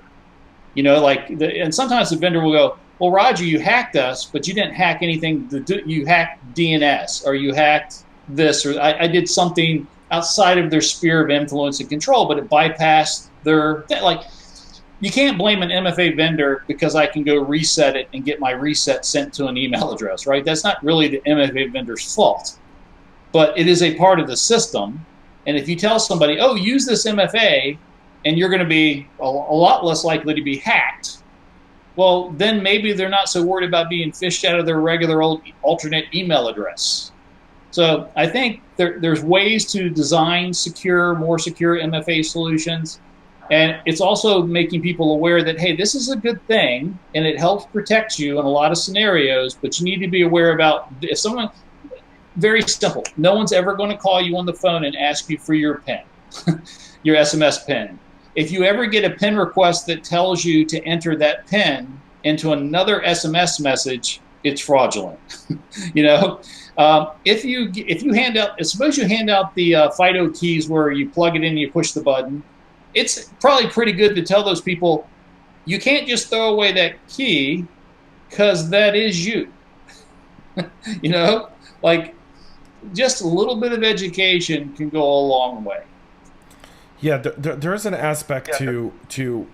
And sometimes the vendor will go, well, Roger, you hacked us, but you didn't hack anything. You hacked DNS, or you hacked this, or I did something outside of their sphere of influence and control, but it bypassed their you can't blame an MFA vendor because I can go reset it and get my reset sent to an email address, right? That's not really the MFA vendor's fault, but it is a part of the system. And if you tell somebody, oh, use this MFA, and you're going to be a lot less likely to be hacked, well, then maybe they're not so worried about being fished out of their regular old alternate email address. So I think there's ways to design more secure MFA solutions. And it's also making people aware that, hey, this is a good thing, and it helps protect you in a lot of scenarios, but you need to be aware about if someone, very simple, no one's ever going to call you on the phone and ask you for your PIN, your SMS PIN. If you ever get a PIN request that tells you to enter that PIN into another SMS message, it's fraudulent. If you hand out, suppose you hand out the Fido Keys where you plug it in and you push the button, it's probably pretty good to tell those people, you can't just throw away that key because that is you. Just a little bit of education can go a long way. Yeah, there's an aspect to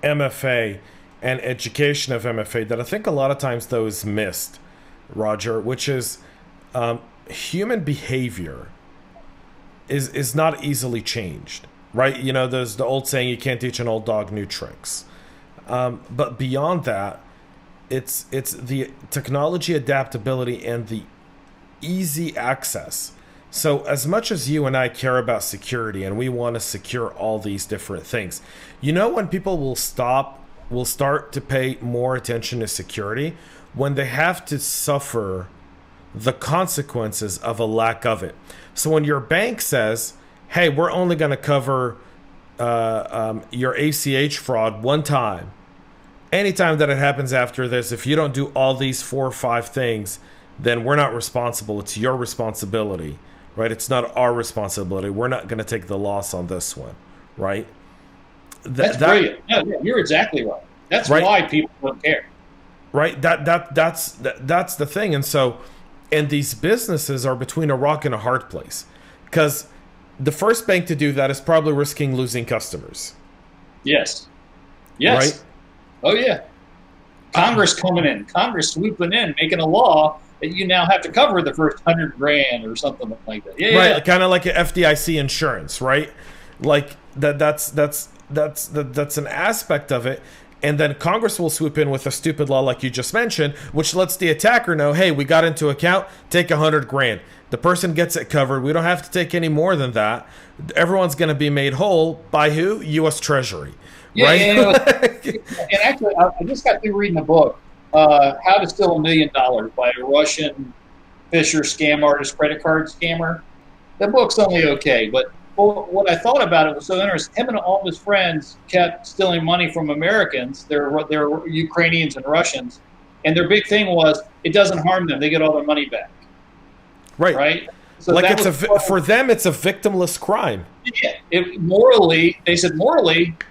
MFA and education of MFA that I think a lot of times though is missed, Roger, which is human behavior is not easily changed, right? You know, there's the old saying, you can't teach an old dog new tricks. But beyond that, it's the technology adaptability and the easy access. So as much as you and I care about security and we want to secure all these different things, you know, when people will start to pay more attention to security, when they have to suffer the consequences of a lack of it. So when your bank says, hey, we're only going to cover your ACH fraud one time, anytime that it happens after this, if you don't do all these 4 or 5 things, then we're not responsible. It's your responsibility, right? It's not our responsibility. We're not going to take the loss on this one, right? That's brilliant. Yeah, you're exactly right. That's right. Why people don't care. Right. That's the thing. And so, and these businesses are between a rock and a hard place, because the first bank to do that is probably risking losing customers. Yes. Right. Oh yeah. Congress coming in, Congress swooping in, making a law that you now have to cover the first $100,000 or something like that. Yeah, right. Yeah. Kind of like an FDIC insurance, right? Like that's an aspect of it. And then Congress will swoop in with a stupid law like you just mentioned, which lets the attacker know, hey, we got into account, take $100,000. The person gets it covered. We don't have to take any more than that. Everyone's going to be made whole by who? U.S. Treasury. Yeah, right? And actually, I just got through reading a book, How to Steal $1 Million by a Russian Fisher scam artist, credit card scammer. The book's only okay, but what I thought about it was so interesting. Him and all of his friends kept stealing money from Americans. They're Ukrainians and Russians, and their big thing was it doesn't harm them. They get all their money back. Right. So like for them, it's a victimless crime. Yeah. Morally, they said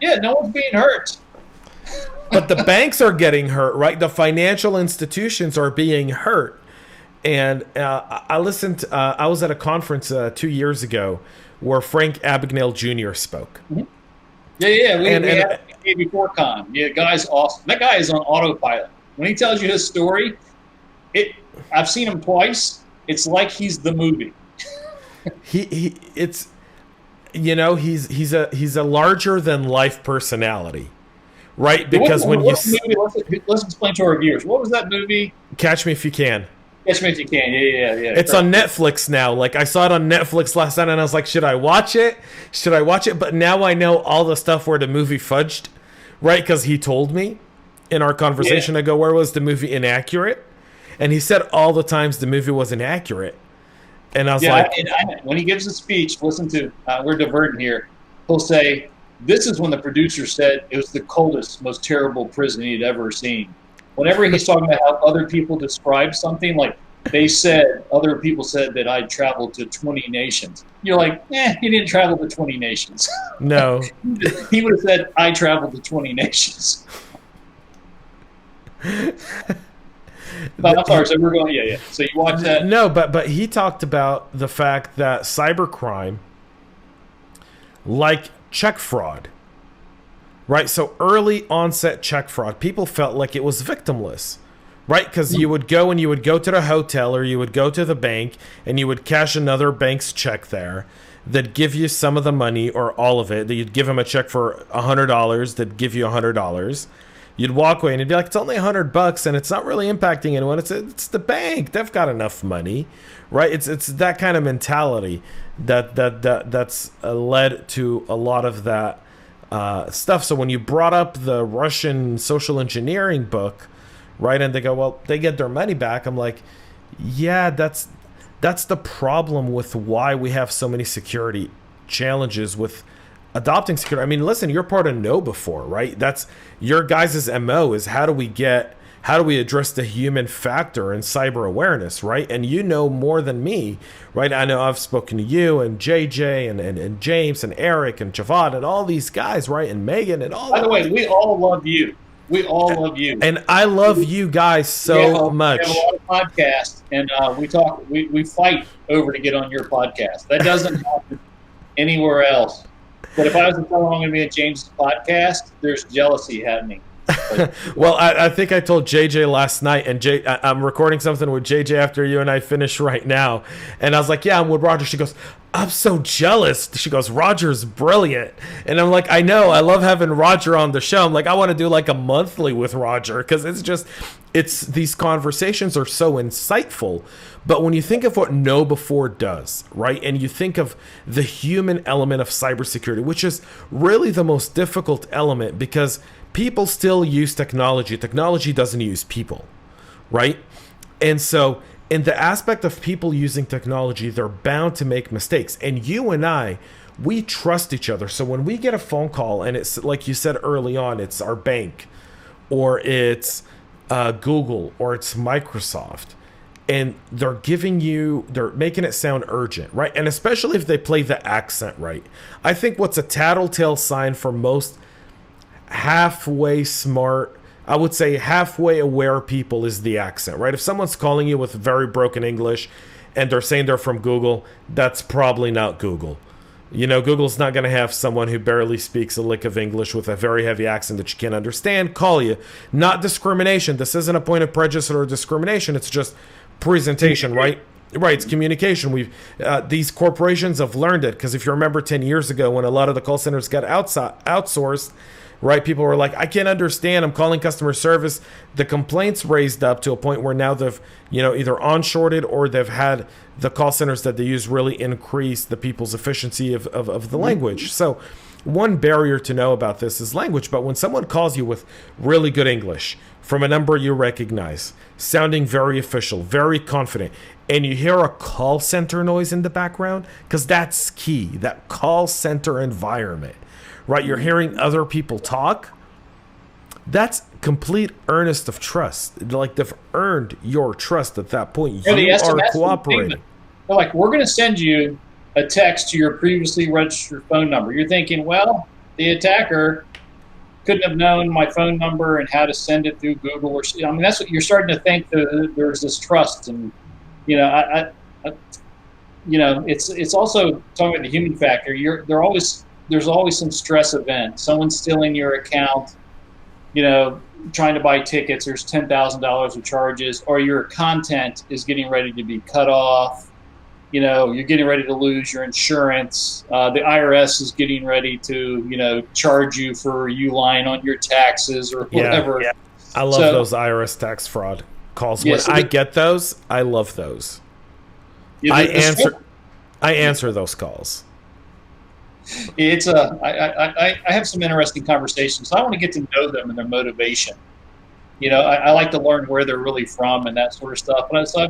yeah, no one's being hurt. But the banks are getting hurt, right? The financial institutions are being hurt. And I listened. I was at a conference 2 years ago where Frank Abagnale Jr. spoke. Mm-hmm. Yeah. We had it before con. Yeah, guy's awesome. That guy is on autopilot. When he tells you his story, I've seen him twice. It's like he's the movie. He's a larger than life personality, right? Because let's explain to our viewers, what was that movie? Catch Me If You Can. Catch Me If You Can. Yeah. It's on Netflix now. Like I saw it on Netflix last night, and I was like, should I watch it? But now I know all the stuff where the movie fudged, right? Because he told me in our conversation ago, where was the movie inaccurate? And he said all the times the movie was inaccurate. And I was like... when he gives a speech, listen to, we're diverting here, he'll say, this is when the producer said it was the coldest, most terrible prison he'd ever seen. Whenever he's talking about how other people describe something, like other people said that I'd traveled to 20 nations. You're like, he didn't travel to 20 nations. No. He would have said, I traveled to 20 nations. But I'm sorry, so we're going, yeah. So you watch that? No, but he talked about the fact that cybercrime, like check fraud, right? So early onset check fraud, people felt like it was victimless, right? Because you would go to the hotel or you would go to the bank and you would cash another bank's check there. They'd give you some of the money or all of it. You'd give them a check for $100. They'd give you $100. You'd walk away and it'd be like, it's only $100 and it's not really impacting anyone. It's the bank. They've got enough money, right? It's that kind of mentality that's led to a lot of that stuff. So when you brought up the Russian social engineering book, right, and they go, well, they get their money back. I'm like, yeah, that's the problem with why we have so many security challenges with adopting security. I mean, listen, you're part of KnowBe4, right? That's your guys' MO is how do we address the human factor in cyber awareness, right? And you know more than me, right? I know I've spoken to you and JJ and James and Eric and Javad and all these guys, right? And Megan and all. By the way, we all love you. We all love you. And I love you guys so much. We have a lot of podcasts, and we fight over to get on your podcast. That doesn't happen anywhere else. But if I was to tell them I'm going to be at James' podcast, there's jealousy happening. Well, I think I told JJ last night, and I'm recording something with JJ after you and I finish right now. And I was like, yeah, I'm with Roger. She goes, I'm so jealous. She goes, Roger's brilliant. And I'm like, I know. I love having Roger on the show. I'm like, I want to do like a monthly with Roger because these conversations are so insightful. But when you think of what Know Before does, right, and you think of the human element of cybersecurity, which is really the most difficult element because people still use technology. Technology doesn't use people, right? And so in the aspect of people using technology, they're bound to make mistakes. And you and I, we trust each other. So when we get a phone call and it's like you said early on, it's our bank or it's Google or it's Microsoft, and they're making it sound urgent, right? And especially if they play the accent right. I think what's a tattletale sign for most halfway smart, I would say halfway aware people is the accent, right? If someone's calling you with very broken English and they're saying they're from Google, that's probably not Google. You know, Google's not going to have someone who barely speaks a lick of English with a very heavy accent that you can't understand call you. Not discrimination. This isn't a point of prejudice or discrimination. It's just presentation, right? Right, it's communication. These corporations have learned it because if you remember 10 years ago when a lot of the call centers got outsourced, right? People were like, I can't understand. I'm calling customer service. The complaints raised up to a point where now they've, either onshorted or they've had the call centers that they use really increase the people's efficiency of the language. So one barrier to know about this is language. But when someone calls you with really good English from a number you recognize, sounding very official, very confident, and you hear a call center noise in the background, because that's key, that call center environment, right? You're hearing other people talk. That's complete earnest of trust. Like they've earned your trust at that point. You are cooperating. They're like, we're going to send you a text to your previously registered phone number. You're thinking, well, the attacker couldn't have known my phone number and how to send it through Google or that's what you're starting to think. There's this trust, and it's also talking about the human factor. There's always some stress event. Someone's stealing your account, trying to buy tickets. There's $10,000 of charges, or your content is getting ready to be cut off. You're getting ready to lose your insurance. The IRS is getting ready to, charge you for you lying on your taxes or whatever. Yeah. I love those IRS tax fraud calls. When I get those, I love those. I answer those calls. It's I have some interesting conversations. I want to get to know them and their motivation. I like to learn where they're really from and that sort of stuff. And so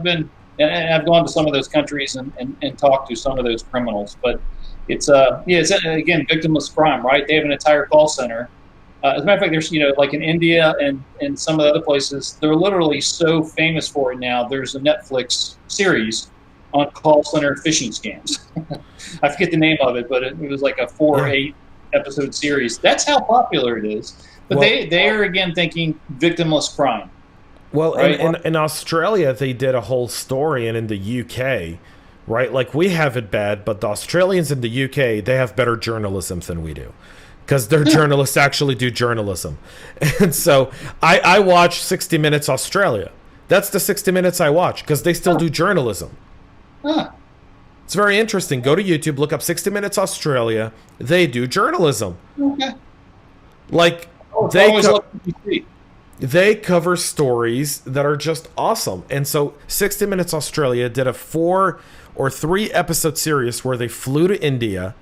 I've gone to some of those countries and talked to some of those criminals. But it's again, victimless crime, right? They have an entire call center. As a matter of fact, there's like in India and some of the other places, they're literally so famous for it now. There's a Netflix series on call center phishing scams. I forget the name of it, but it was like a 4 or 8 episode series. That's how popular it is. But they are again thinking victimless crime. Well, right? in Australia, they did a whole story, and in the UK, right? Like we have it bad, but the Australians in the UK, they have better journalism than we do. Because their journalists actually do journalism. And so I watch 60 Minutes Australia. That's the 60 Minutes I watch, because they still do journalism. Huh. It's very interesting. Go to YouTube, look up 60 Minutes Australia. They do journalism. Okay. Like, they cover stories that are just awesome. And so 60 Minutes Australia did a 4 or 3 episode series where they flew to India,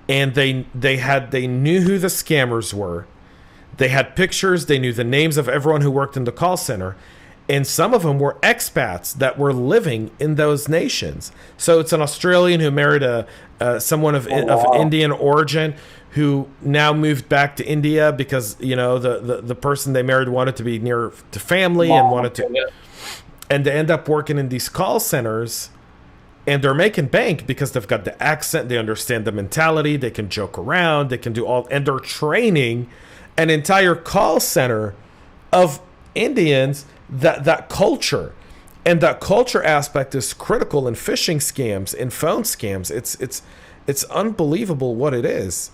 and they knew who the scammers were. They had pictures. They knew the names of everyone who worked in the call center. And some of them were expats that were living in those nations. So it's an Australian who married someone of Indian origin who now moved back to India because, the person they married wanted to be near to family and wanted to. And they end up working in these call centers, and they're making bank because they've got the accent, they understand the mentality, they can joke around, they can do all, and they're training an entire call center of Indians that culture. And that culture aspect is critical in phishing scams, in phone scams. It's unbelievable what it is.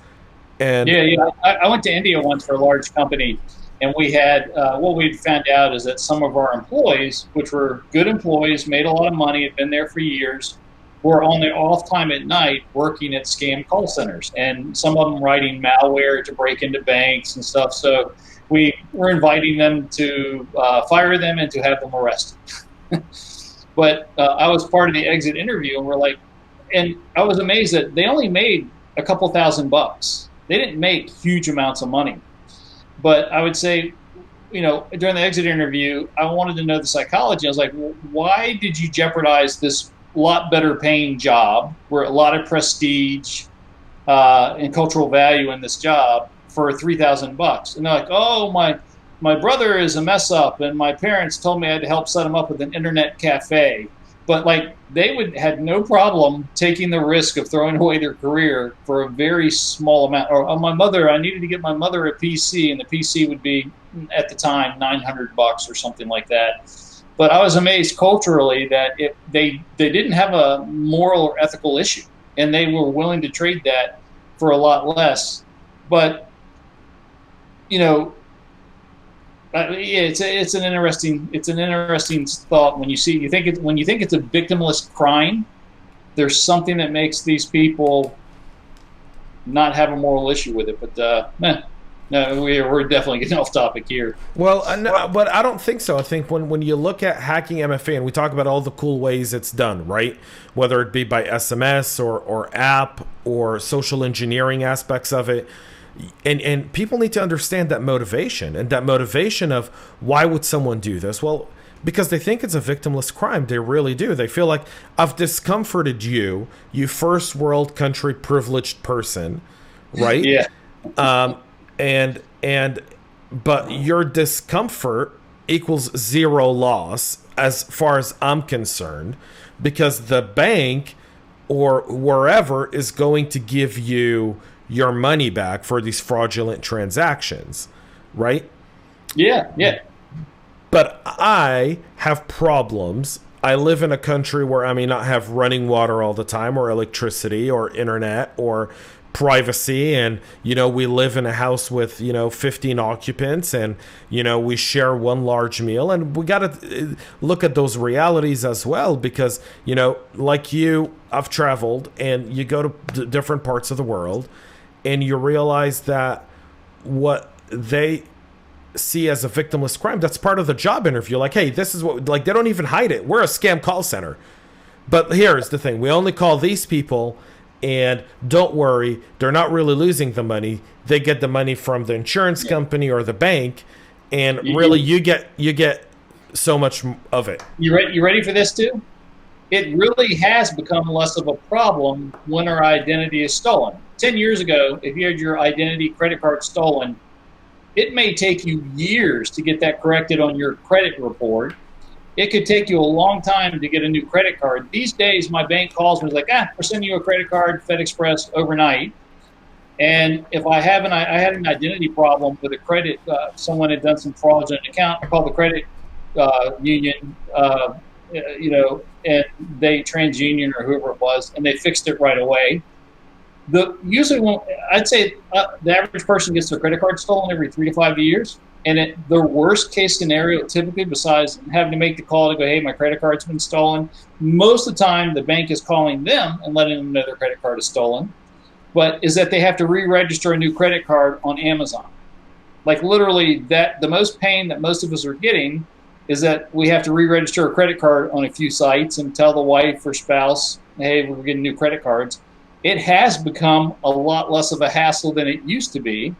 And yeah. I went to India once for a large company, and we had what we'd found out is that some of our employees, which were good employees, made a lot of money, had been there for years, were on their off time at night working at scam call centers, and some of them writing malware to break into banks and stuff. So we were inviting them to fire them and to have them arrested. But I was part of the exit interview, and we're like, and I was amazed that they only made a couple $1,000. They didn't make huge amounts of money. But I would say, you know, during the exit interview, I wanted to know the psychology. I was like, well, why did you jeopardize this lot better paying job, where a lot of prestige and cultural value in this job, for $3,000? And they're like, oh, my brother is a mess up, and my parents told me I had to help set him up with an internet cafe. But like, they had no problem taking the risk of throwing away their career for a very small amount. Or I needed to get my mother a PC, and the PC would be, at the time, $900 or something like that. But I was amazed culturally that they didn't have a moral or ethical issue, and they were willing to trade that for a lot less. But, you know, it's an interesting thought when you think it's a victimless crime. There's something that makes these people not have a moral issue with it. But no, we're definitely getting off topic here. Well, no, but I don't think so. I think when you look at hacking MFA, and we talk about all the cool ways it's done, right? Whether it be by SMS or app or social engineering aspects of it. And people need to understand that motivation, and that motivation of why would someone do this? Well, because they think it's a victimless crime. They really do. They feel like, I've discomforted you first world country privileged person, right? Yeah. But your discomfort equals zero loss as far as I'm concerned, because the bank or wherever is going to give you your money back for these fraudulent transactions, right? Yeah. But I have problems. I live in a country where I may not have running water all the time, or electricity, or internet, or privacy, and we live in a house with 15 occupants, and we share one large meal, and we got to look at those realities as well, because like you, I've traveled, and you go to different parts of the world, and you realize that what they see as a victimless crime, that's part of the job interview. Like, hey, this is what, like, they don't even hide it. We're a scam call center. But here's the thing. We only call these people, and don't worry, they're not really losing the money. They get the money from the insurance company or the bank, and really you get so much of it. You ready for this too? It really has become less of a problem when our identity is stolen. 10 years ago, if you had your identity credit card stolen, it may take you years to get that corrected on your credit report. It could take you a long time to get a new credit card. These days, my bank calls me like, we're sending you a credit card, FedExpress, overnight. And if I had an identity problem with a credit, someone had done some fraudulent account, I called the credit union, and they, TransUnion or whoever it was, and they fixed it right away. I'd say the average person gets their credit card stolen every 3 to 5 years. And the worst case scenario, typically, besides having to make the call to go, hey, my credit card's been stolen, most of the time the bank is calling them and letting them know their credit card is stolen, but is that they have to re-register a new credit card on Amazon. Like, literally, the most pain that most of us are getting is that we have to re-register a credit card on a few sites and tell the wife or spouse, hey, we're getting new credit cards. It has become a lot less of a hassle than it used to be.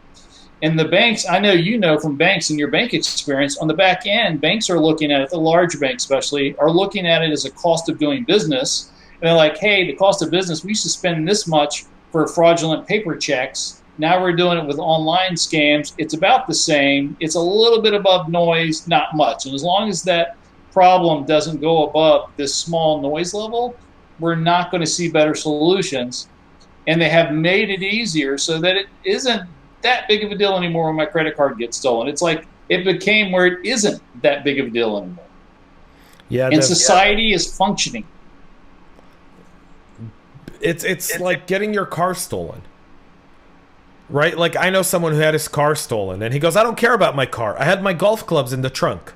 And the banks, I know from banks and your bank experience, on the back end, banks are looking at it, the large banks especially, are looking at it as a cost of doing business. And they're like, hey, the cost of business, we used to spend this much for fraudulent paper checks. Now we're doing it with online scams. It's about the same. It's a little bit above noise, not much. And as long as that problem doesn't go above this small noise level, we're not going to see better solutions. And they have made it easier so that it isn't that big of a deal anymore when my credit card gets stolen. It's like it became where it isn't that big of a deal anymore. Yeah, and society is functioning. It's like getting your car stolen. Right? Like, I know someone who had his car stolen, and he goes, I don't care about my car. I had my golf clubs in the trunk.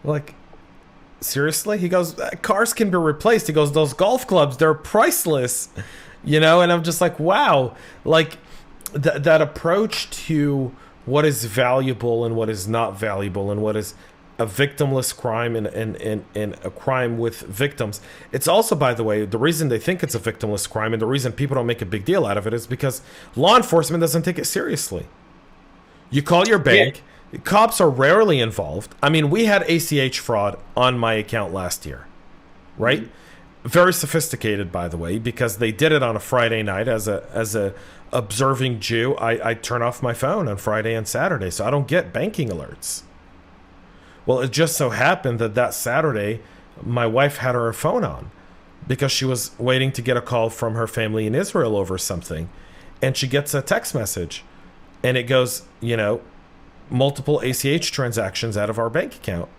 Like, seriously? He goes, cars can be replaced. He goes, those golf clubs, they're priceless. You know? And I'm just like, wow. Like, that approach to what is valuable and what is not valuable and what is a victimless crime and a crime with victims. It's also, by the way, the reason they think it's a victimless crime and the reason people don't make a big deal out of it is because law enforcement doesn't take it seriously. You call your bank, cops are rarely involved. I mean, we had ACH fraud on my account last year, right? Mm-hmm. Very sophisticated, by the way, because they did it on a Friday night. As a observing Jew, I turn off my phone on Friday and Saturday, so I don't get banking alerts. Well, it just so happened that Saturday, my wife had her phone on because she was waiting to get a call from her family in Israel over something. And she gets a text message. And it goes, multiple ACH transactions out of our bank account.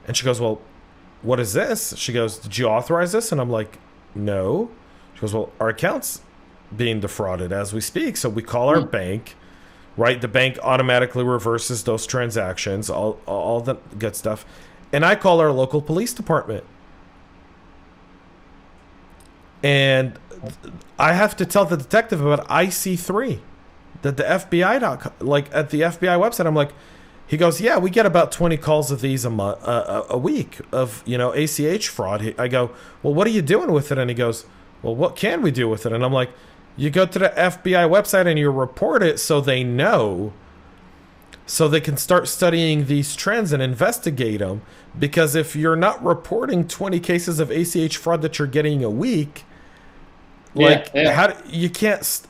And she goes, well, what is this? She goes, did you authorize this? And I'm like, no. She goes, well, our account's being defrauded as we speak. So we call our bank. Right, the bank automatically reverses those transactions, all the good stuff, and I call our local police department, and I have to tell the detective about IC3, that the FBI like at the FBI website. I'm like, he goes, yeah, we get about 20 calls of these a week of ACH fraud. I go, well, what are you doing with it? And he goes, well, what can we do with it? And I'm like, you go to the FBI website and you report it so they know, so they can start studying these trends and investigate them. Because if you're not reporting 20 cases of ACH fraud that you're getting a week, how you can't,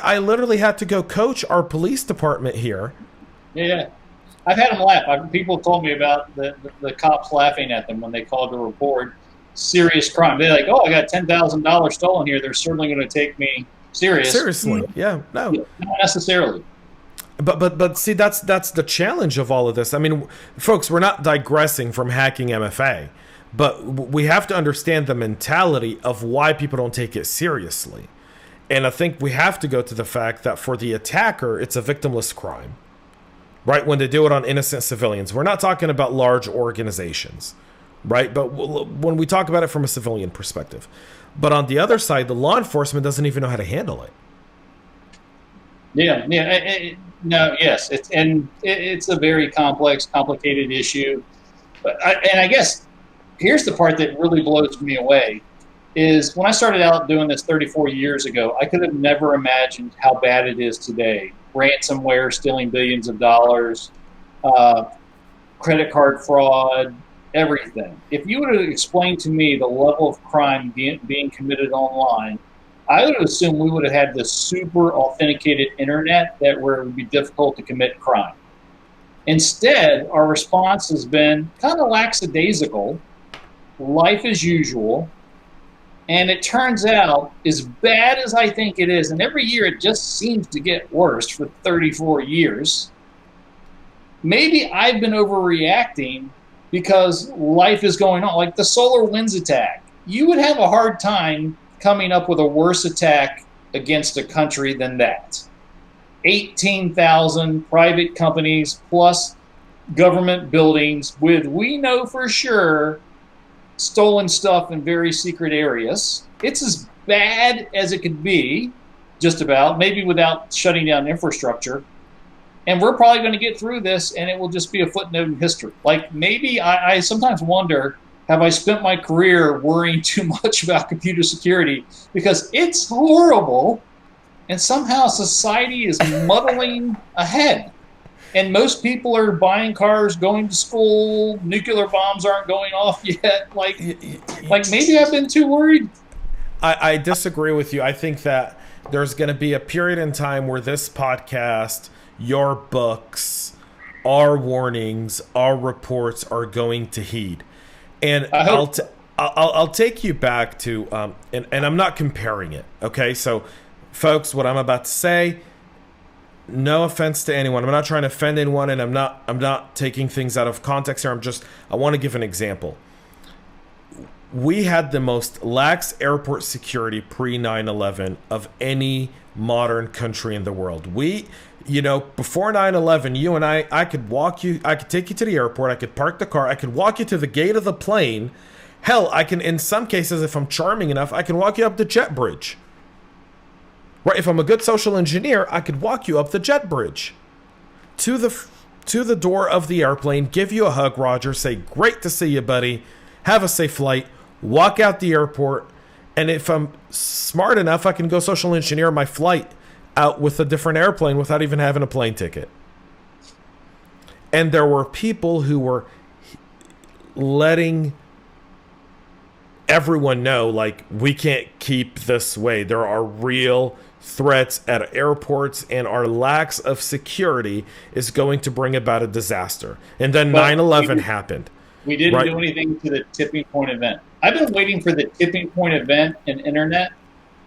I literally had to go coach our police department here. Yeah. I've had them laugh. People told me about the cops laughing at them when they called to report serious crime. They're like, oh, I got $10,000 stolen here. They're certainly going to take me seriously. Yeah, no, not necessarily. But see, that's the challenge of all of this. I mean, folks, we're not digressing from hacking MFA, but we have to understand the mentality of why people don't take it seriously. And I think we have to go to the fact that for the attacker, it's a victimless crime, right? When they do it on innocent civilians, we're not talking about large organizations, right? But when we talk about it from a civilian perspective. But on the other side, the law enforcement doesn't even know how to handle it. Yes, it's a very complex, complicated issue. But I guess here's the part that really blows me away is when I started out doing this 34 years ago, I could have never imagined how bad it is today. Ransomware, stealing billions of dollars, credit card fraud, everything. If you would have explained to me the level of crime being committed online, I would have assumed we would have had this super authenticated internet where it would be difficult to commit crime. Instead, our response has been kind of lackadaisical, life as usual, and it turns out, as bad as I think it is, and every year it just seems to get worse for 34 years, maybe I've been overreacting because life is going on. Like the SolarWinds attack, you would have a hard time coming up with a worse attack against a country than that. 18,000 private companies plus government buildings with, we know for sure, stolen stuff in very secret areas. It's as bad as it could be, just about, maybe without shutting down infrastructure. And we're probably going to get through this, and it will just be a footnote in history. Like, maybe I sometimes wonder, have I spent my career worrying too much about computer security? Because it's horrible, and somehow society is muddling ahead. And most people are buying cars, going to school, nuclear bombs aren't going off yet. Like maybe I've been too worried. I disagree with you. I think that there's going to be a period in time where this podcast, your books, our warnings, our reports are going to heed. And I'll take you back to, and I'm not comparing it, okay? So, folks, what I'm about to say, no offense to anyone. I'm not trying to offend anyone, and I'm not taking things out of context here. I want to give an example. we had the most lax airport security pre 9/11 of any modern country in the world. Before 9/11, you and I could take you to the airport, I could park the car, I could walk you to the gate of the plane. Hell, I can, in some cases, if I'm charming enough, I can walk you up the jet bridge. Right? If I'm a good social engineer, I could walk you up the jet bridge to the door of the airplane, give you a hug, Roger, say, great to see you, buddy, have a safe flight, walk out the airport, and if I'm smart enough, I can go social engineer my flight out with a different airplane without even having a plane ticket. And there were people who were letting everyone know, like, we can't keep this way. There are real threats at airports, and our lack of security is going to bring about a disaster. And then 9/11 happened. We didn't do anything to the tipping point event. I've been waiting for the tipping point event in internet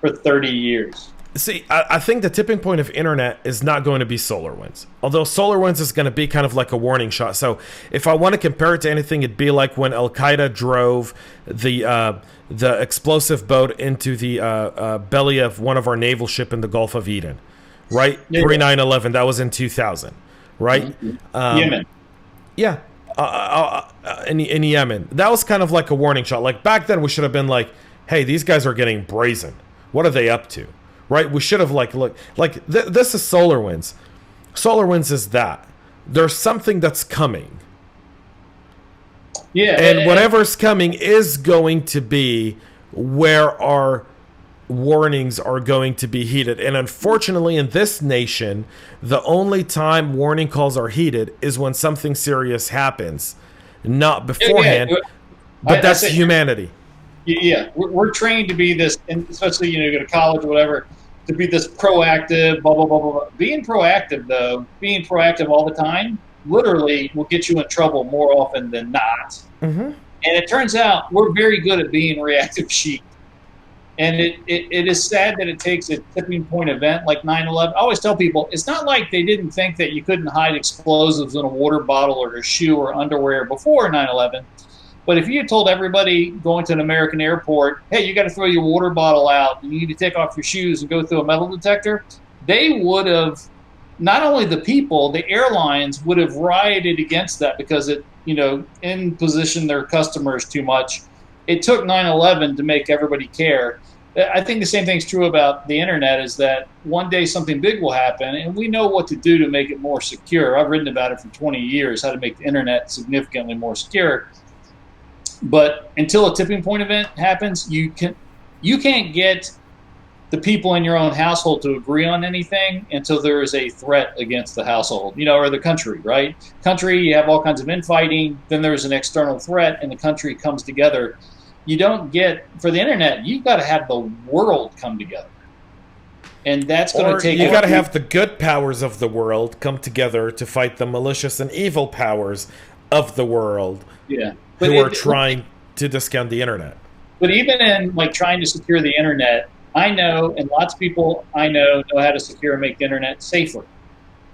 for 30 years. See, I think the tipping point of internet is not going to be SolarWinds. Although SolarWinds is going to be kind of like a warning shot. So if I want to compare it to anything, it'd be like when Al-Qaeda drove the explosive boat into the belly of one of our naval ship in the Gulf of Eden, right? Yeah. Pre 9/11, that was in 2000, right? Yemen. Yeah. In Yemen. That was kind of like a warning shot. Like back then, we should have been like, hey, these guys are getting brazen. What are they up to? Right? We should have this is SolarWinds. SolarWinds is that. There's something that's coming. Yeah. And whatever's coming is going to be where our warnings are going to be heeded. And unfortunately, in this nation, the only time warning calls are heeded is when something serious happens, not beforehand. But that's humanity. Yeah, we're trained to be this, and especially you go to college or whatever, to be this proactive, blah blah blah blah. Being proactive all the time, literally will get you in trouble more often than not. Mm-hmm. And it turns out we're very good at being reactive sheep. And it is sad that it takes a tipping point event like 9/11. I always tell people, it's not like they didn't think that you couldn't hide explosives in a water bottle or a shoe or underwear before 9/11. But if you had told everybody going to an American airport, hey, you got to throw your water bottle out, you need to take off your shoes and go through a metal detector, they would have, not only the people, the airlines would have rioted against that because it, in position their customers too much. It took 9/11 to make everybody care. I think the same thing's true about the internet, is that one day something big will happen and we know what to do to make it more secure. I've written about it for 20 years, how to make the internet significantly more secure. But until a tipping point event happens, you can't get the people in your own household to agree on anything until there is a threat against the household, or the country, right? Country, you have all kinds of infighting, then there's an external threat and the country comes together. You don't get, for the internet, you've got to have the world come together. And that's going to take... You got to have the good powers of the world come together to fight the malicious and evil powers of the world. Yeah. Who are trying to discount the internet. But even in trying to secure the internet, I know, and lots of people I know how to secure and make the internet safer.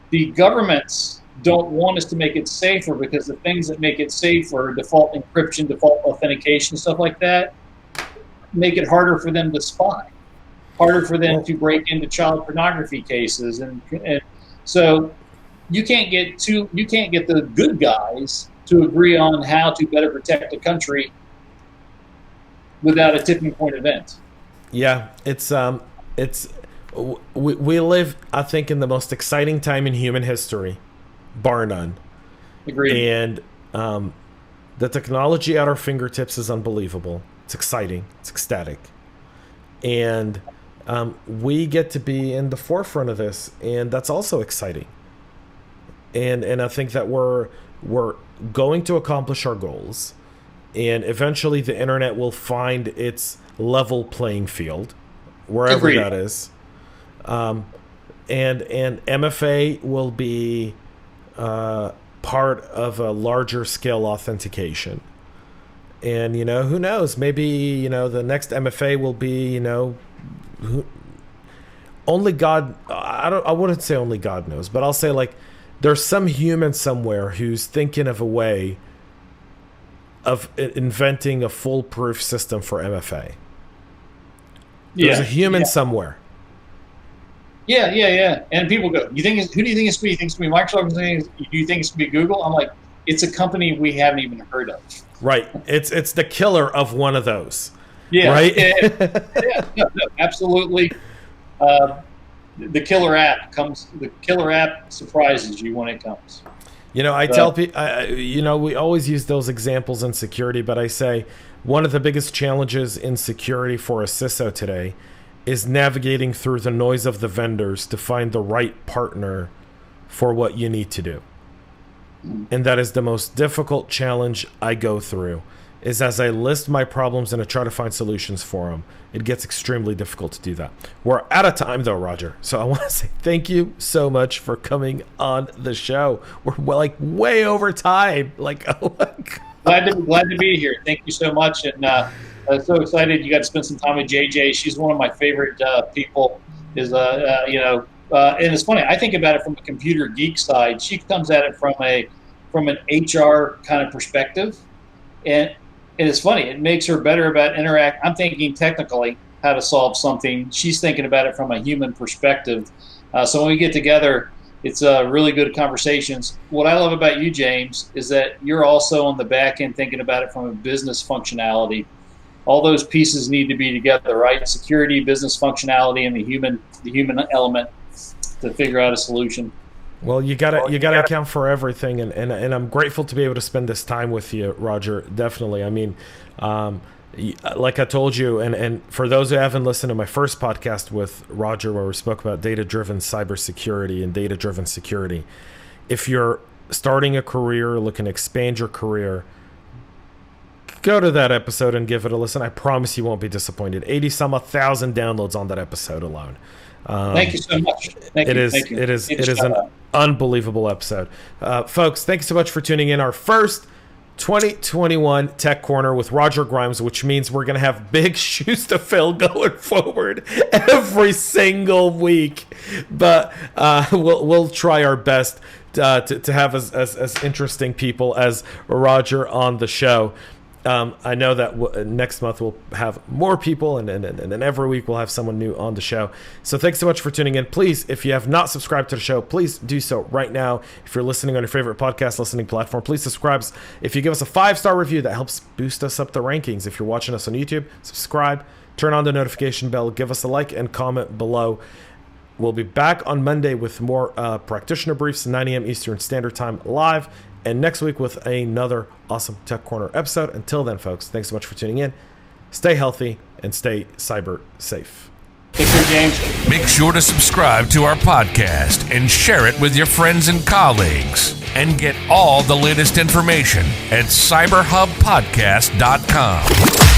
The governments don't want us to make it safer because the things that make it safer, default encryption, default authentication, stuff like that, make it harder for them to spy, harder for them to break into child pornography cases, and so you can't get the good guys to agree on how to better protect the country without a tipping point event. Yeah, we live, I think, in the most exciting time in human history, bar none. Agreed. And the technology at our fingertips is unbelievable. It's exciting. It's ecstatic. And we get to be in the forefront of this, and that's also exciting. And I think that we're going to accomplish our goals, and eventually the internet will find its level playing field, wherever Agreed. that is. And MFA will be part of a larger scale authentication. And who knows? Maybe the next MFA will be only God. I wouldn't say only God knows, but I'll say there's some human somewhere who's thinking of a way of inventing a foolproof system for MFA. There's a human somewhere. Yeah. And people go, who do you think it's going to be? You think it's going to be Microsoft? Do you think it's going to be Google? I'm like, it's a company we haven't even heard of. Right. It's the killer of one of those. Yeah. Right? No, absolutely. The killer app surprises you when it comes. I tell people, we always use those examples in security, but I say one of the biggest challenges in security for a CISO today is navigating through the noise of the vendors to find the right partner for what you need to do. And that is the most difficult challenge I go through, is as I list my problems and I try to find solutions for them, it gets extremely difficult to do that. We're out of time though, Roger. So I want to say thank you so much for coming on the show. We're way over time. Oh my God. Glad to be here. Thank you so much. And I'm so excited you got to spend some time with JJ. She's one of my favorite people. And it's funny. I think about it from a computer geek side. She comes at it from an HR kind of perspective, and it's funny. It makes her better about interact. I'm thinking technically how to solve something. She's thinking about it from a human perspective. So when we get together, it's really good conversations. What I love about you, James, is that you're also on the back end thinking about it from a business functionality. All those pieces need to be together, right? Security, business functionality, and the human element to figure out a solution. Well, you gotta account for everything, and I'm grateful to be able to spend this time with you, Roger. Definitely. I mean, like I told you, and for those who haven't listened to my first podcast with Roger, where we spoke about data-driven cybersecurity and data-driven security, if you're starting a career, looking to expand your career, go to that episode and give it a listen. I promise you won't be disappointed. 80,000 downloads on that episode alone. Thank you so much. It is an unbelievable episode. Folks, thank you so much for tuning in. Our first 2021 Tech Corner with Roger Grimes, which means we're going to have big shoes to fill going forward every single week. But we'll try our best to have as interesting people as Roger on the show. I know that next month we'll have more people, and every week we'll have someone new on the show. So thanks so much for tuning in. Please, if you have not subscribed to the show, please do so right now. If you're listening on your favorite podcast listening platform, please subscribe. If you give us a 5-star review, that helps boost us up the rankings. If you're watching us on YouTube, subscribe, turn on the notification bell, give us a like, and comment below. We'll be back on Monday with more practitioner briefs, 9 a.m. Eastern Standard Time live. And next week with another awesome Tech Corner episode. Until then, folks, thanks so much for tuning in. Stay healthy and stay cyber safe. Take care, James. Make sure to subscribe to our podcast and share it with your friends and colleagues. And get all the latest information at cyberhubpodcast.com.